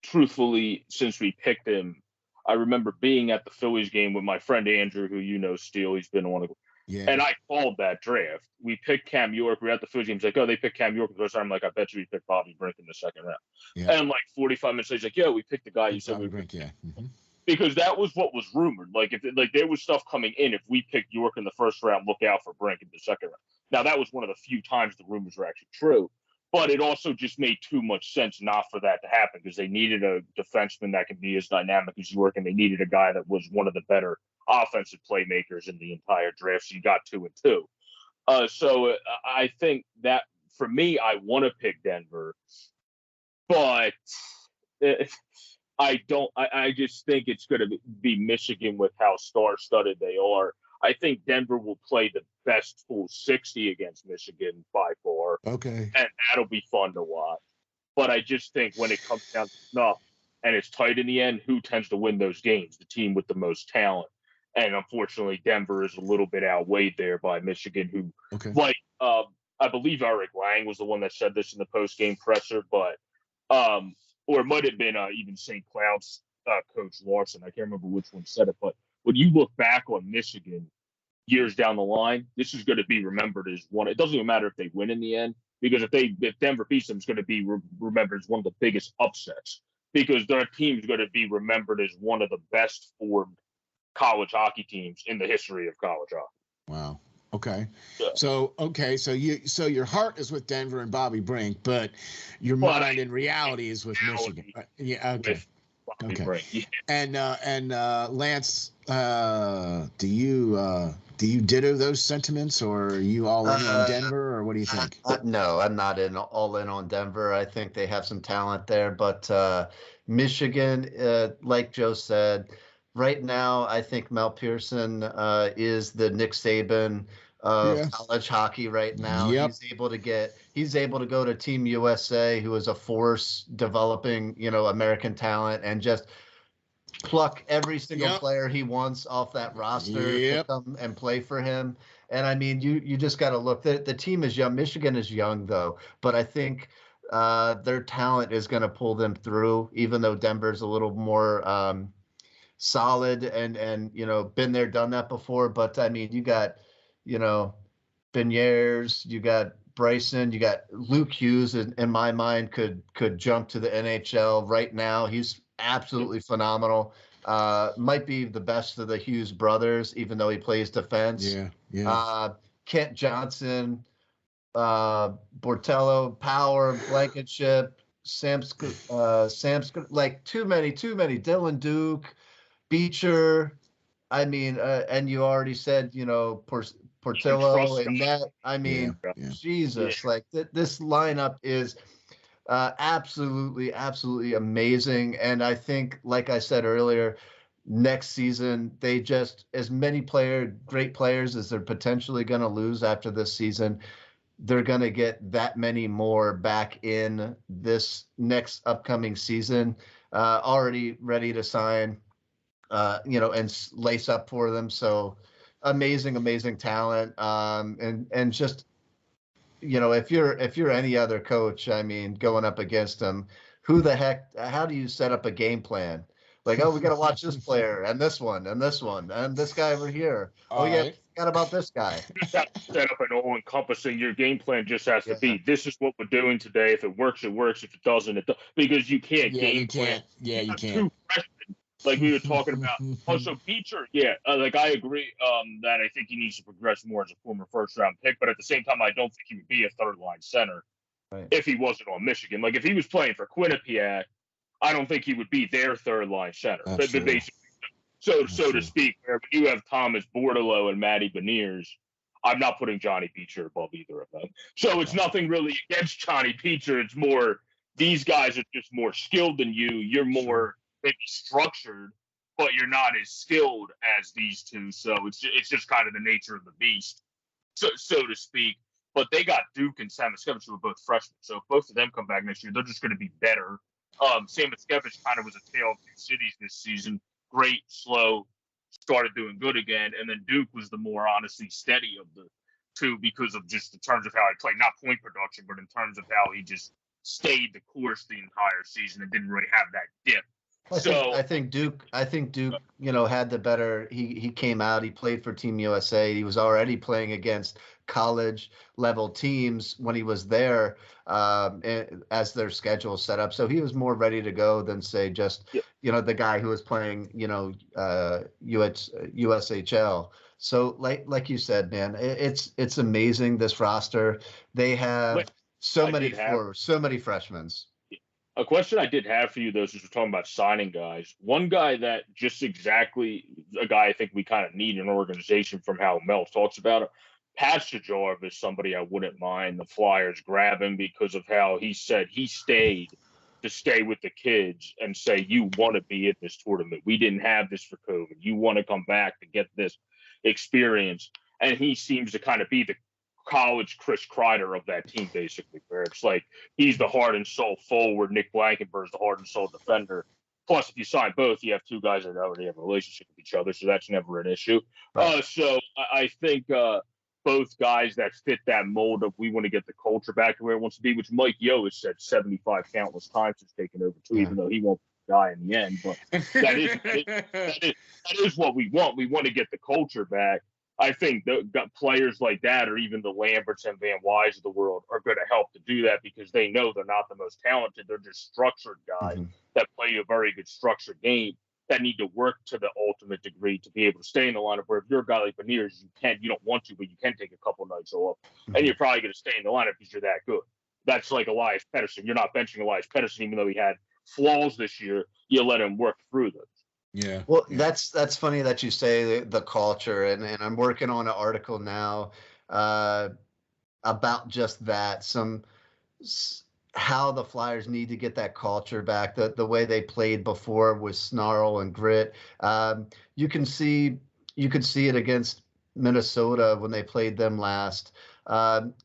truthfully, since we picked him, I remember being at the Phillies game with my friend Andrew, who Steel. He's been on and I called that draft. We picked Cam York. We were at the Phillies game. He's like, oh, they picked Cam York the first time. I'm like, I bet you we picked Bobby Brink in the second round. Yeah. And like 45 minutes later, he's like, yeah, we picked the guy you said we picked. Yeah. Mm-hmm. Because that was what was rumored. Like there was stuff coming in. If we picked York in the first round, look out for Brink in the second round. Now that was one of the few times the rumors were actually true. But it also just made too much sense not for that to happen because they needed a defenseman that can be as dynamic as York, and they needed a guy that was one of the better offensive playmakers in the entire draft. So you got 2 and 2. So I think that for me, I want to pick Denver, but I don't. I just think it's going to be Michigan with how star-studded they are. I think Denver will play the best full 60 against Michigan by far, Okay. and that'll be fun to watch. But I just think when it comes down to snuff and it's tight in the end, who tends to win those games? The team with the most talent. And unfortunately, Denver is a little bit outweighed there by Michigan, who, like, I believe Eric Lang was the one that said this in the post-game presser, but or it might have been even St. Cloud's coach Larson. I can't remember which one said it, but when you look back on Michigan years down the line, this is going to be remembered as one. It doesn't even matter if they win in the end, because if Denver beats them, it's going to be remembered as one of the biggest upsets, because their team is going to be remembered as one of the best formed college hockey teams in the history of college hockey. Wow. Okay. Yeah. So your heart is with Denver and Bobby Brink, but your mind in reality is with Michigan. Yeah. Okay. Okay. Brink. Yeah. And Lance, do you ditto those sentiments, or are you all in on Denver, or what do you think? No, I'm not all in on Denver. I think they have some talent there, but Michigan, like Joe said, right now, I think Mel Pearson is the Nick Saban of college hockey right now. Yep. He's able to go to Team USA, who is a force developing, American talent, and just pluck every single player he wants off that roster to come and play for him. And I mean, you just got to look. The team is young. Michigan is young, though, but I think their talent is going to pull them through, even though Denver's a little more solid and been there, done that before. But I mean, you got Beniers, you got Bryson, you got Luke Hughes. In my mind, could jump to the NHL right now. He's absolutely phenomenal. Might be the best of the Hughes brothers, even though he plays defense. Kent Johnson, Bortello, Power, Blankenship, Sam's like too many. Dylan Duke, Beecher. I mean, and you already said, Portillo and that. I mean, Jesus, like this lineup is absolutely amazing. And I think, like I said earlier, next season, they just, as many great players as they're potentially going to lose after this season, they're going to get that many more back in this next upcoming season, already ready to sign, and lace up for them. So amazing talent. And just, if you're any other coach, I mean, going up against them, how do you set up a game plan? Like, we got to watch this player and this one and this one and this guy over here. Forgot about this guy. You just have to set up an all-encompassing. Your game plan just has to be, this is what we're doing today. If it works, it works. If it doesn't, it doesn't. Because you can't game plan. Yeah, you can't. Two freshmen, like we were talking about. Also, Beecher, like I agree that I think he needs to progress more as a former first-round pick. But at the same time, I don't think he would be a third-line center if he wasn't on Michigan. Like if he was playing for Quinnipiac, I don't think he would be their third-line center. Basically, so to speak, where you have Thomas Bordelot and Matty Beniers, I'm not putting Johnny Beecher above either of them. So it's nothing really against Johnny Beecher. It's more, these guys are just more skilled than you. You're more maybe structured, but you're not as skilled as these two. So it's just kind of the nature of the beast, so to speak. But they got Duke and Samoskevich, who are both freshmen. So if both of them come back next year, they're just going to be better. Samoskevich kind of was a tale of two cities this season. Great, slow, started doing good again. And then Duke was the more honestly steady of the two, because of just in terms of how he played, not point production, but in terms of how he just stayed the course the entire season and didn't really have that dip. I think Duke, had the better. He came out. He played for Team USA. He was already playing against college level teams when he was there, as their schedule set up. So he was more ready to go than say just the guy who was playing USHL. So like you said, man, it's amazing, this roster. They have so many freshmen. A question I did have for you, though, since we're talking about signing guys, one guy that just exactly a guy I think we kind of need in an organization from how Mel talks about it, Pastajarv is somebody I wouldn't mind the Flyers grabbing, because of how he said he stayed to stay with the kids and say, you want to be at this tournament. We didn't have this for COVID. You want to come back to get this experience. And he seems to kind of be the college Chris Kreider of that team, basically, where it's like he's the heart and soul forward. Nick Blankenberg is the heart and soul defender. Plus, if you sign both, you have two guys that already have a relationship with each other, so that's never an issue. Right. So I think both guys that fit that mold of we want to get the culture back to where it wants to be, which Mike Yo has said 75 countless times since taking over too, even though he won't die in the end. But that is what we want. We want to get the culture back. I think the players like that, or even the Lamberts and Van Wys of the world, are going to help to do that because they know they're not the most talented. They're just structured guys that play a very good structured game that need to work to the ultimate degree to be able to stay in the lineup. Where if you're a guy like Beniers, you don't want to, but you can take a couple nights off, and you're probably going to stay in the lineup because you're that good. That's like Elias Pettersson. You're not benching Elias Pettersson, even though he had flaws this year. You let him work through those. Yeah. Well, that's funny that you say the culture, and I'm working on an article now about just that. How the Flyers need to get that culture back. The way they played before with snarl and grit. You could see it against Minnesota when they played them last.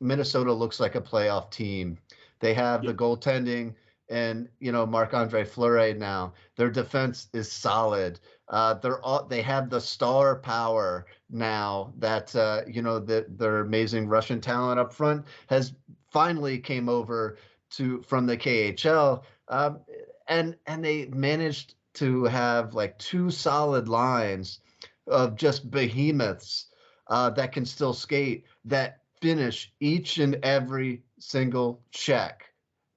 Minnesota looks like a playoff team. They have the goaltending. And Marc-Andre Fleury now, their defense is solid. They have the star power now that their amazing Russian talent up front has finally came over from the KHL, and they managed to have like two solid lines of just behemoths that can still skate, that finish each and every single check.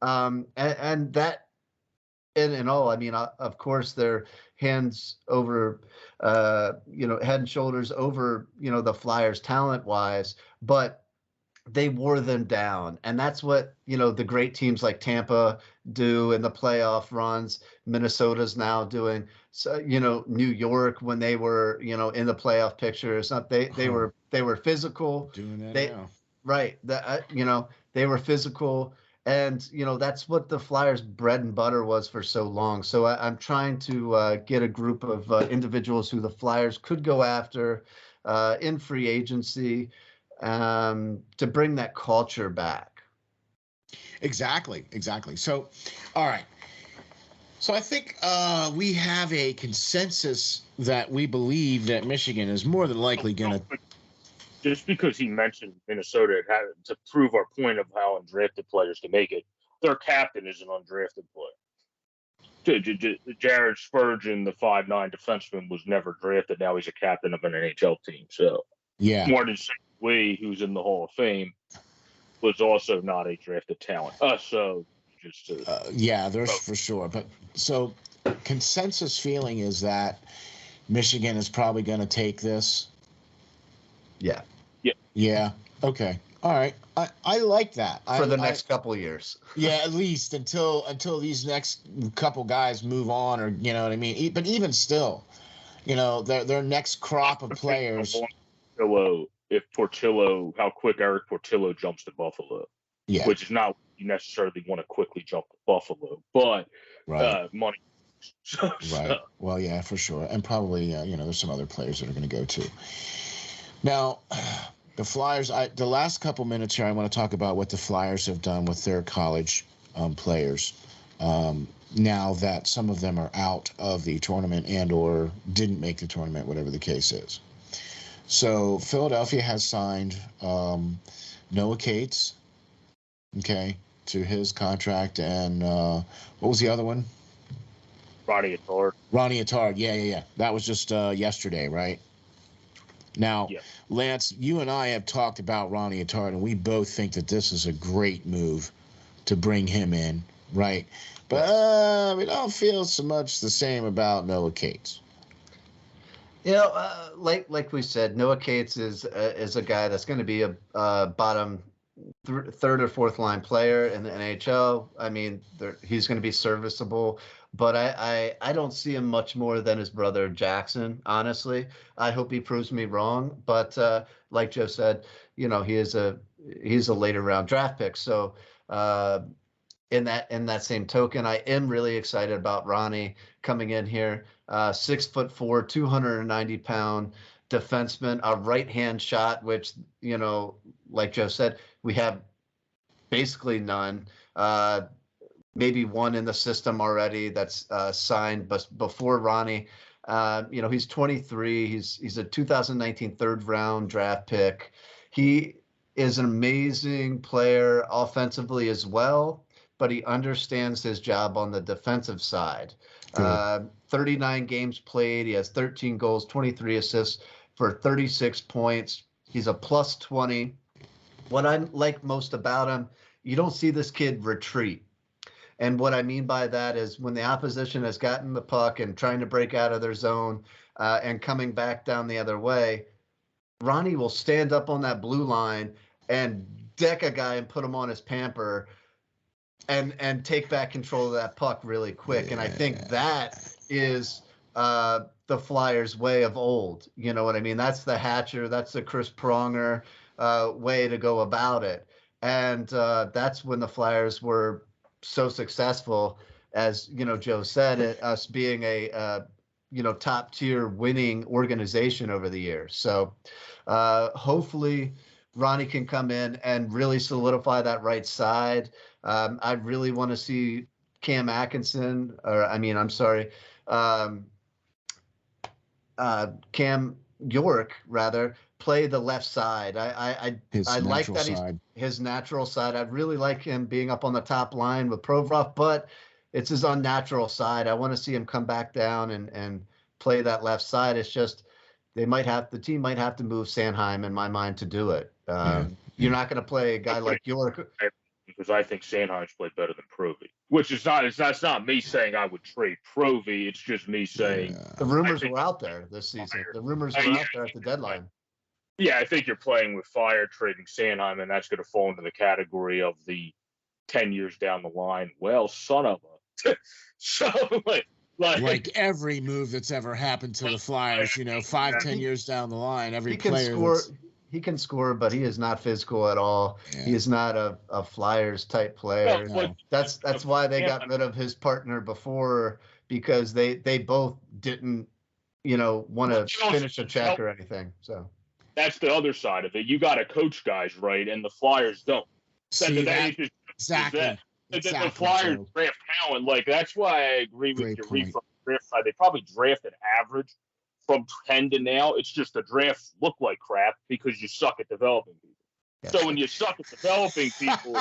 And that, in all, I mean, of course, they're hands over, head and shoulders over, the Flyers talent wise, but they wore them down. And that's what, the great teams like Tampa do in the playoff runs. Minnesota's now doing, so, New York, when they were, in the playoff picture, they were physical. Doing that now. Right. They were physical. And, that's what the Flyers' bread and butter was for so long. So I'm trying to get a group of individuals who the Flyers could go after in free agency to bring that culture back. Exactly. So, all right. So I think we have a consensus that we believe that Michigan is more than likely going to. Just because he mentioned Minnesota, to prove our point of how undrafted players can make it, their captain is an undrafted player. Jared Spurgeon, the 5'9" defenseman, was never drafted. Now he's a captain of an NHL team. So, Martin St. Louis, who's in the Hall of Fame, was also not a drafted talent. There's for sure. But so consensus feeling is that Michigan is probably going to take this. Yeah. Okay. All right. I like that. For the next couple of years. Yeah, at least until these next couple guys move on, or you know what I mean. But even still, their next crop of players. If Portillo, how quick Eric Portillo jumps to Buffalo. Yeah. Which is not what you necessarily want to quickly jump to Buffalo, but money. Right. Well, yeah, for sure, and probably there's some other players that are going to go too. Now, the Flyers, the last couple minutes here, I want to talk about what the Flyers have done with their college players. Now that some of them are out of the tournament and or didn't make the tournament, whatever the case is. So Philadelphia has signed Noah Cates, to his contract, and what was the other one? Ronnie Attard, yeah. That was just yesterday, right? Now, Lance, you and I have talked about Ronnie Attard, and we both think that this is a great move to bring him in, right? But we don't feel so much the same about Noah Cates. Like we said, Noah Cates is a guy that's going to be a bottom third or fourth line player in the NHL. I mean, he's going to be serviceable. But I don't see him much more than his brother Jackson, honestly. I hope he proves me wrong. But like Joe said, he's a later round draft pick. So in that same token, I am really excited about Ronnie coming in here. 6'4", 290-pound defenseman, a right-hand shot, which, you know, like Joe said, we have basically none. Maybe one in the system already that's signed, but before Ronnie, you know, he's 23. He's a 2019 third-round draft pick. He is an amazing player offensively as well, but he understands his job on the defensive side. 39 games played. He has 13 goals, 23 assists for 36 points. He's a plus 20. What I like most about him, you don't see this kid retreat. And what I mean by that is when the opposition has gotten the puck and trying to break out of their zone and coming back down the other way, Ronnie will stand up on that blue line and deck a guy and put him on his pamper and take back control of that puck really quick. Yeah. And I think that is the Flyers' way of old. You know what I mean? That's the Hatcher, that's the Chris Pronger way to go about it. And that's when the Flyers were so successful, as you know, Joe said, us being a you know, top tier winning organization over the years. So hopefully Ronnie can come in and really solidify that right side. I really want to see Cam Atkinson, or I mean, I'm sorry, Cam York rather, play the left side. I like that side. His natural side. I really like him being up on the top line with Provorov, but it's his unnatural side. I want to see him come back down and play that left side. It's just the team might have to move Sanheim in my mind to do it. You're not going to play a guy like York. Because I think Sanheim's played better than Provy, which is not. It's not me saying I would trade Provy. It's just me saying the rumors were out there this season. The rumors were out there at the deadline. Yeah, I think you're playing with fire trading Sanheim, and that's going to fall into the category of the 10 years down the line. Well, son of a. So, like every move that's ever happened to the Flyers, you know, 5-10 years down the line, every player he can score, but he is not physical at all. Yeah. He is not a Flyers type player. No. That's why they got rid of his partner before, because they both didn't, you know, want to finish a check or anything. So that's the other side of it. You got to coach guys right, and the Flyers don't. Exactly. The Flyers draft talent. Like, that's why I agree with your read from the draft side. They probably drafted average from 10 to now. It's just the drafts look like crap because you suck at developing people. Yes. So when you suck at developing people,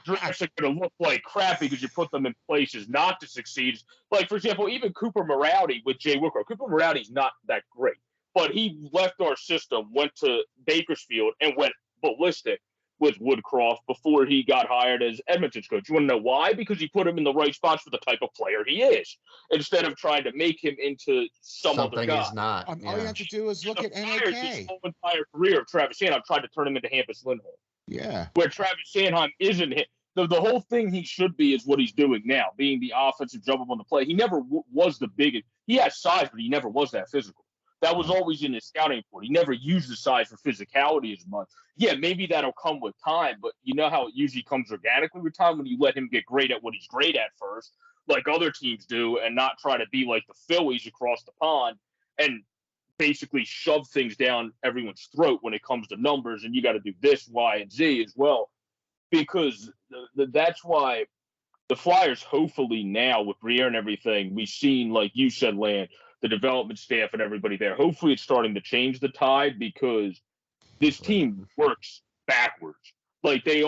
drafts are going to look like crap because you put them in places not to succeed. Like, for example, even Cooper Morowdy with Jay Woodcroft. Cooper Morowdy's not that great, but he left our system, went to Bakersfield, and went ballistic with Woodcroft before he got hired as Edmonton's coach. You want to know why? Because he put him in the right spots for the type of player he is, instead of trying to make him into something other guy. He's not. All you have to do is look at NAK. His whole entire career of Travis Sanheim tried to turn him into Hampus Lindholm. Yeah. Where Travis Sanheim isn't him. The whole thing he should be is what he's doing now, being the offensive jump up on the play. He never was the biggest. He has size, but he never was that physical. That was always in his scouting report. He never used the size for physicality as much. Yeah, maybe that'll come with time, but you know how it usually comes organically with time when you let him get great at what he's great at first, like other teams do, and not try to be like the Phillies across the pond and basically shove things down everyone's throat when it comes to numbers, and you got to do this, Y, and Z as well. Because that's why the Flyers, hopefully now with Briere and everything, we've seen, like you said, Lan, the development staff and everybody there. Hopefully it's starting to change the tide, because this team works backwards. Like, they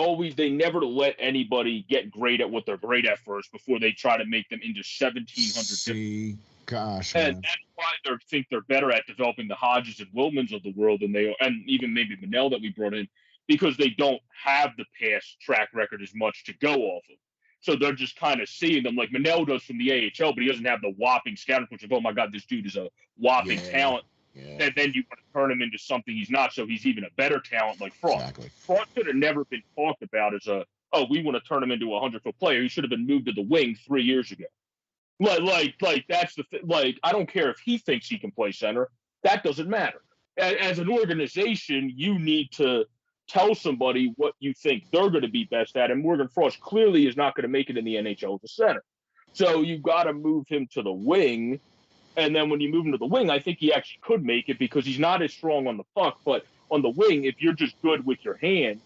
never let anybody get great at what they're great at first before they try to make them into 1,700. Gosh, and that's why they think they're better at developing the Hodges and Wilmans of the world than they are, and even maybe Manel that we brought in, because they don't have the past track record as much to go off of. So they're just kind of seeing them like Manel does from the AHL, but he doesn't have the whopping scouting report of, oh my God, this dude is a whopping talent. Yeah. And then you want to turn him into something he's not, so he's even a better talent like Frost. Exactly. Frost should have never been talked about as we want to turn him into a 100-foot player. He should have been moved to the wing 3 years ago. Like that's the thing. Like, I don't care if he thinks he can play center. That doesn't matter. As an organization, you need to tell somebody what you think they're going to be best at. And Morgan Frost clearly is not going to make it in the NHL as a center. So you've got to move him to the wing. And then when you move him to the wing, I think he actually could make it because he's not as strong on the puck. But on the wing, if you're just good with your hands,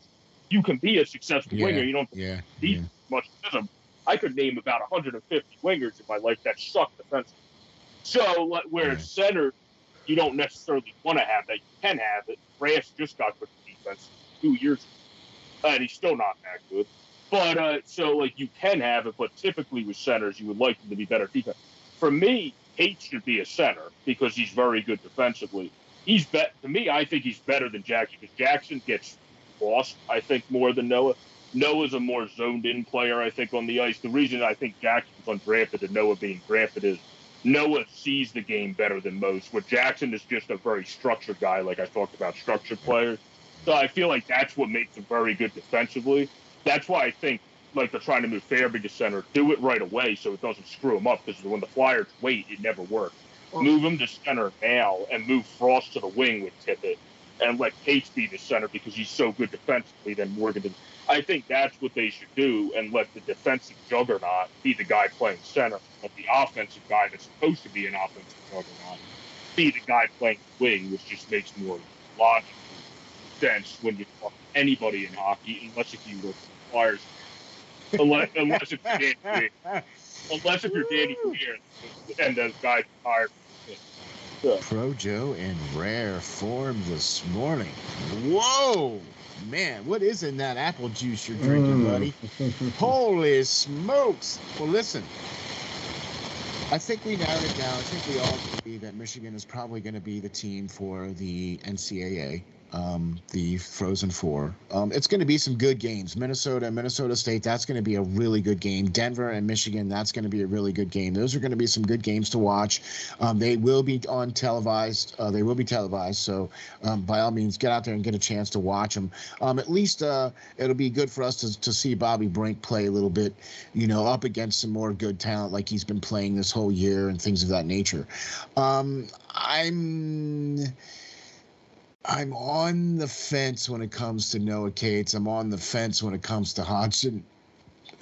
you can be a successful winger. You don't need much rhythm. I could name about 150 wingers in my life that suck defensively. So where center, you don't necessarily want to have that. You can have it. Reyes just got good defense 2 years ago, and he's still not that good. But so like you can have it, but typically with centers, you would like them to be better defense. For me, Tate should be a center because he's very good defensively. To me, I think he's better than Jackson because Jackson gets lost, I think, more than Noah. Noah's a more zoned-in player, I think, on the ice. The reason I think Jackson's undrafted and Noah being drafted is Noah sees the game better than most, where Jackson is just a very structured guy, like I talked about, structured players. So I feel like that's what makes him very good defensively. That's why I think, like, they're trying to move Fairby to center, do it right away so it doesn't screw him up, because when the Flyers wait, it never works. Move him to center now and move Frost to the wing with Tippett and let Tate be the center because he's so good defensively than Morgan. I think that's what they should do and let the defensive juggernaut be the guy playing center, but the offensive guy that's supposed to be an offensive juggernaut be the guy playing wing, which just makes more logical sense when you talk to anybody in hockey, unless if you look at the Flyers. Unless if you're Danny Pierre and those guys are hired. Pro Joe in rare form this morning. Whoa, man, what is in that apple juice you're drinking, buddy? Holy smokes. Well, listen, I think we narrowed it down. I think we all agree that Michigan is probably going to be the team for the NCAA. The Frozen Four. It's going to be some good games. Minnesota State, that's going to be a really good game. Denver and Michigan, that's going to be a really good game. Those are going to be some good games to watch. They will be on televised. So by all means, get out there and get a chance to watch them. At least it'll be good for us to see Bobby Brink play a little bit, up against some more good talent like he's been playing this whole year and things of that nature. I'm on the fence when it comes to Noah Cates. I'm on the fence when it comes to Hodgson.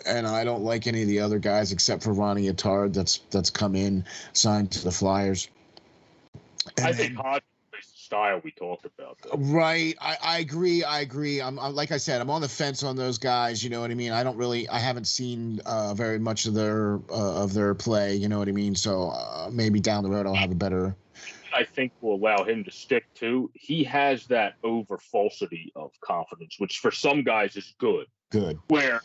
And I don't like any of the other guys except for Ronnie Attard that's come in, signed to the Flyers. I think Hodgson plays the style we talked about, though. Right. I agree. I'm like I said, I'm on the fence on those guys. You know what I mean? I haven't seen very much of their play. You know what I mean? So maybe down the road I'll have a better... I think will allow him to stick to. He has that over falsity of confidence, which for some guys is good. Good. Where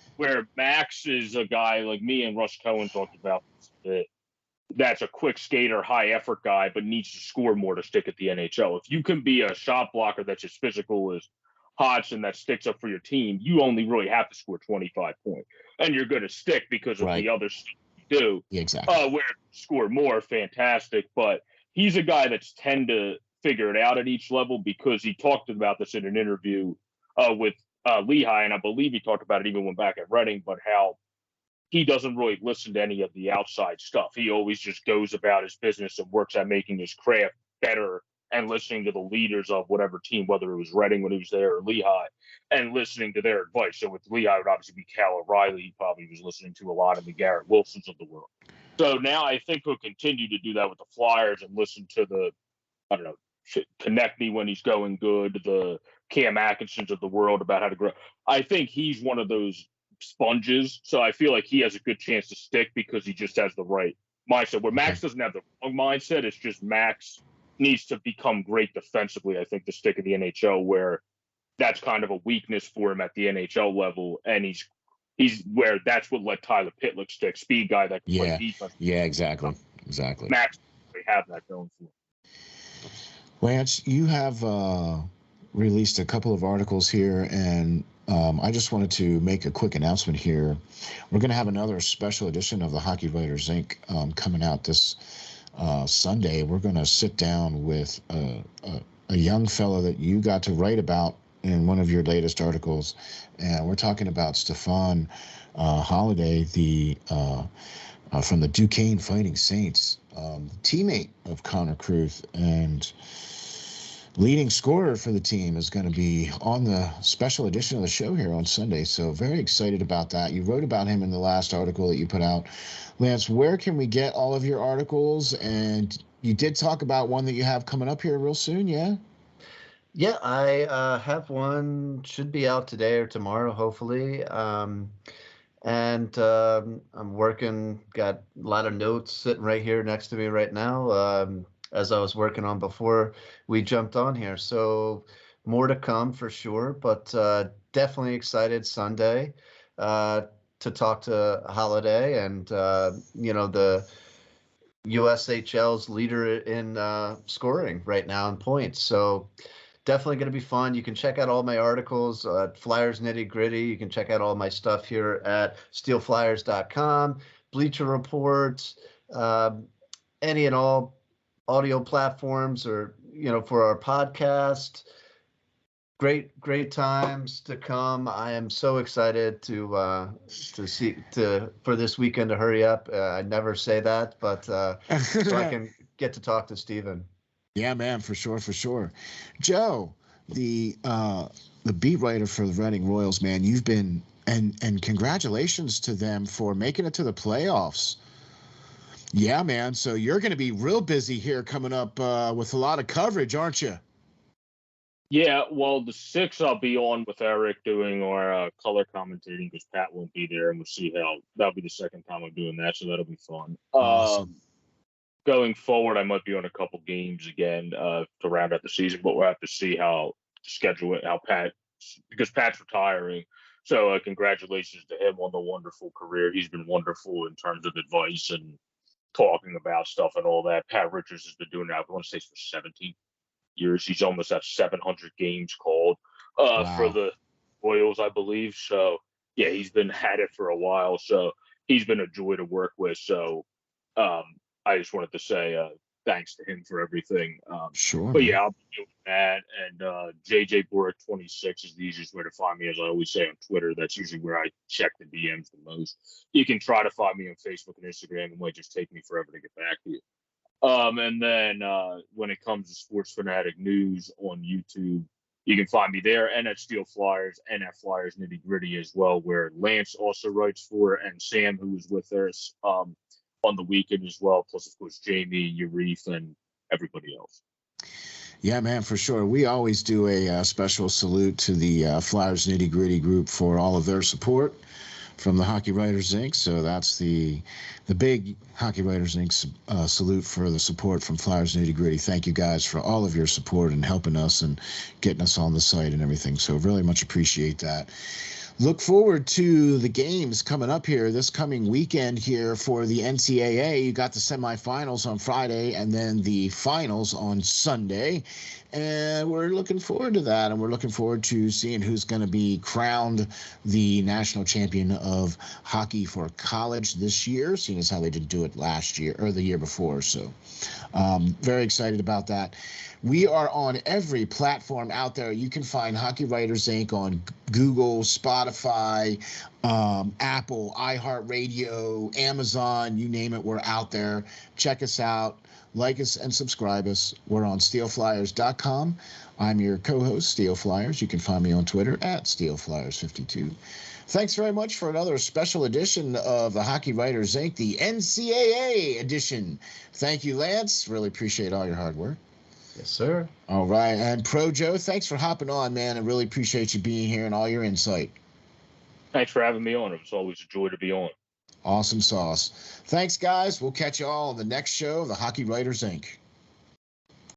Max is a guy like me and Russ Cohen talked about this, that's a quick skater, high effort guy, but needs to score more to stick at the NHL. If you can be a shot blocker that's as physical as Hodgson that sticks up for your team, you only really have to score 25 points, and you're going to stick because of the other stuff you do. Yeah, exactly. Where score more, fantastic, but he's a guy that's tend to figure it out at each level because he talked about this in an interview with Lehigh, and I believe he talked about it even when back at Reading, but how he doesn't really listen to any of the outside stuff. He always just goes about his business and works at making his craft better and listening to the leaders of whatever team, whether it was Reading when he was there or Lehigh, and listening to their advice. So with Lehigh, it would obviously be Cal O'Reilly. He probably was listening to a lot of the Garrett Wilsons of the world. So now I think he'll continue to do that with the Flyers and listen to the, Connect Me when he's going good, the Cam Atkinsons of the world about how to grow. I think he's one of those sponges. So I feel like he has a good chance to stick because he just has the right mindset. Where Max doesn't have the wrong mindset, it's just Max needs to become great defensively, I think, to stick at the NHL, where that's kind of a weakness for him at the NHL level. And he's where that's what let Tyler Pitlick stick, speed guy that can play defense. Yeah, exactly. Max, they have that going for him. Lance, you have released a couple of articles here, and I just wanted to make a quick announcement here. We're going to have another special edition of the Hockey Writers Inc. Coming out this Sunday. We're going to sit down with a young fellow that you got to write about in one of your latest articles, and we're talking about Stefan Holiday, from the Duquesne Fighting Saints, teammate of Connor Kruth, and leading scorer for the team, is going to be on the special edition of the show here on Sunday. So very excited about that. You wrote about him in the last article that you put out. Lance, where can we get all of your articles? And you did talk about one that you have coming up here real soon, yeah? Yeah, I have one, should be out today or tomorrow, hopefully. I'm working, got a lot of notes sitting right here next to me right now, as I was working on before we jumped on here. So more to come for sure, but definitely excited Sunday to talk to Holiday and, the USHL's leader in scoring right now in points. So definitely going to be fun. You can check out all my articles, Flyers Nitty Gritty. You can check out all my stuff here at SteelFlyers.com, Bleacher Reports, any and all audio platforms, or for our podcast. Great times to come. I am so excited for this weekend to hurry up. I never say that, but so I can get to talk to Steven. Yeah, man, for sure, for sure. Joe, the beat writer for the Reading Royals, man, you've been and congratulations to them for making it to the playoffs. Yeah, man. So you're going to be real busy here coming up with a lot of coverage, aren't you? Yeah, well, the 6th I'll be on with Eric doing our color commentating because Pat won't be there, and we'll see how that'll be the second time I'm doing that, so that'll be fun. Awesome. Going forward, I might be on a couple games again to round out the season, but we'll have to see how to schedule it. Because Pat's retiring, so congratulations to him on the wonderful career. He's been wonderful in terms of advice and talking about stuff and all that. Pat Richards has been doing that, I want to say, for 17 years. He's almost at 700 games called for the Royals, I believe. So yeah, he's been at it for a while. So he's been a joy to work with. So I just wanted to say thanks to him for everything. Sure. But yeah, I'll be doing that. And JJ Boric 26 is the easiest way to find me, as I always say on Twitter. That's usually where I check the DMs the most. You can try to find me on Facebook and Instagram. It might just take me forever to get back to you. And then when it comes to Sports Fanatic News on YouTube, you can find me there and at SteelFlyers and at Flyers Nitty Gritty as well, where Lance also writes for, and Sam, who was with us on the weekend as well, plus, of course, Jamie, Yarif, and everybody else. Yeah, man, for sure. We always do a special salute to the Flyers Nitty Gritty group for all of their support from the Hockey Writers Inc. So that's the big Hockey Writers Inc. Salute for the support from Flyers Nitty Gritty. Thank you guys for all of your support and helping us and getting us on the site and everything. So really much appreciate that. Look forward to the games coming up here this coming weekend here for the NCAA. You got the semifinals on Friday and then the finals on Sunday. And we're looking forward to that. And we're looking forward to seeing who's going to be crowned the national champion of hockey for college this year, seeing as how they didn't do it last year or the year before. So very excited about that. We are on every platform out there. You can find Hockey Writers Inc. on Google, Spotify, Apple, iHeartRadio, Amazon, you name it, we're out there. Check us out. Like us and subscribe us. We're on SteelFlyers.com. I'm your co-host, SteelFlyers. You can find me on Twitter at SteelFlyers52. Thanks very much for another special edition of the Hockey Writers Inc., the NCAA edition. Thank you, Lance. Really appreciate all your hard work. Yes, sir. All right. And Pro Joe, thanks for hopping on, man. I really appreciate you being here and all your insight. Thanks for having me on. It was always a joy to be on. Awesome sauce. Thanks, guys. We'll catch you all on the next show of the Hockey Writers Inc.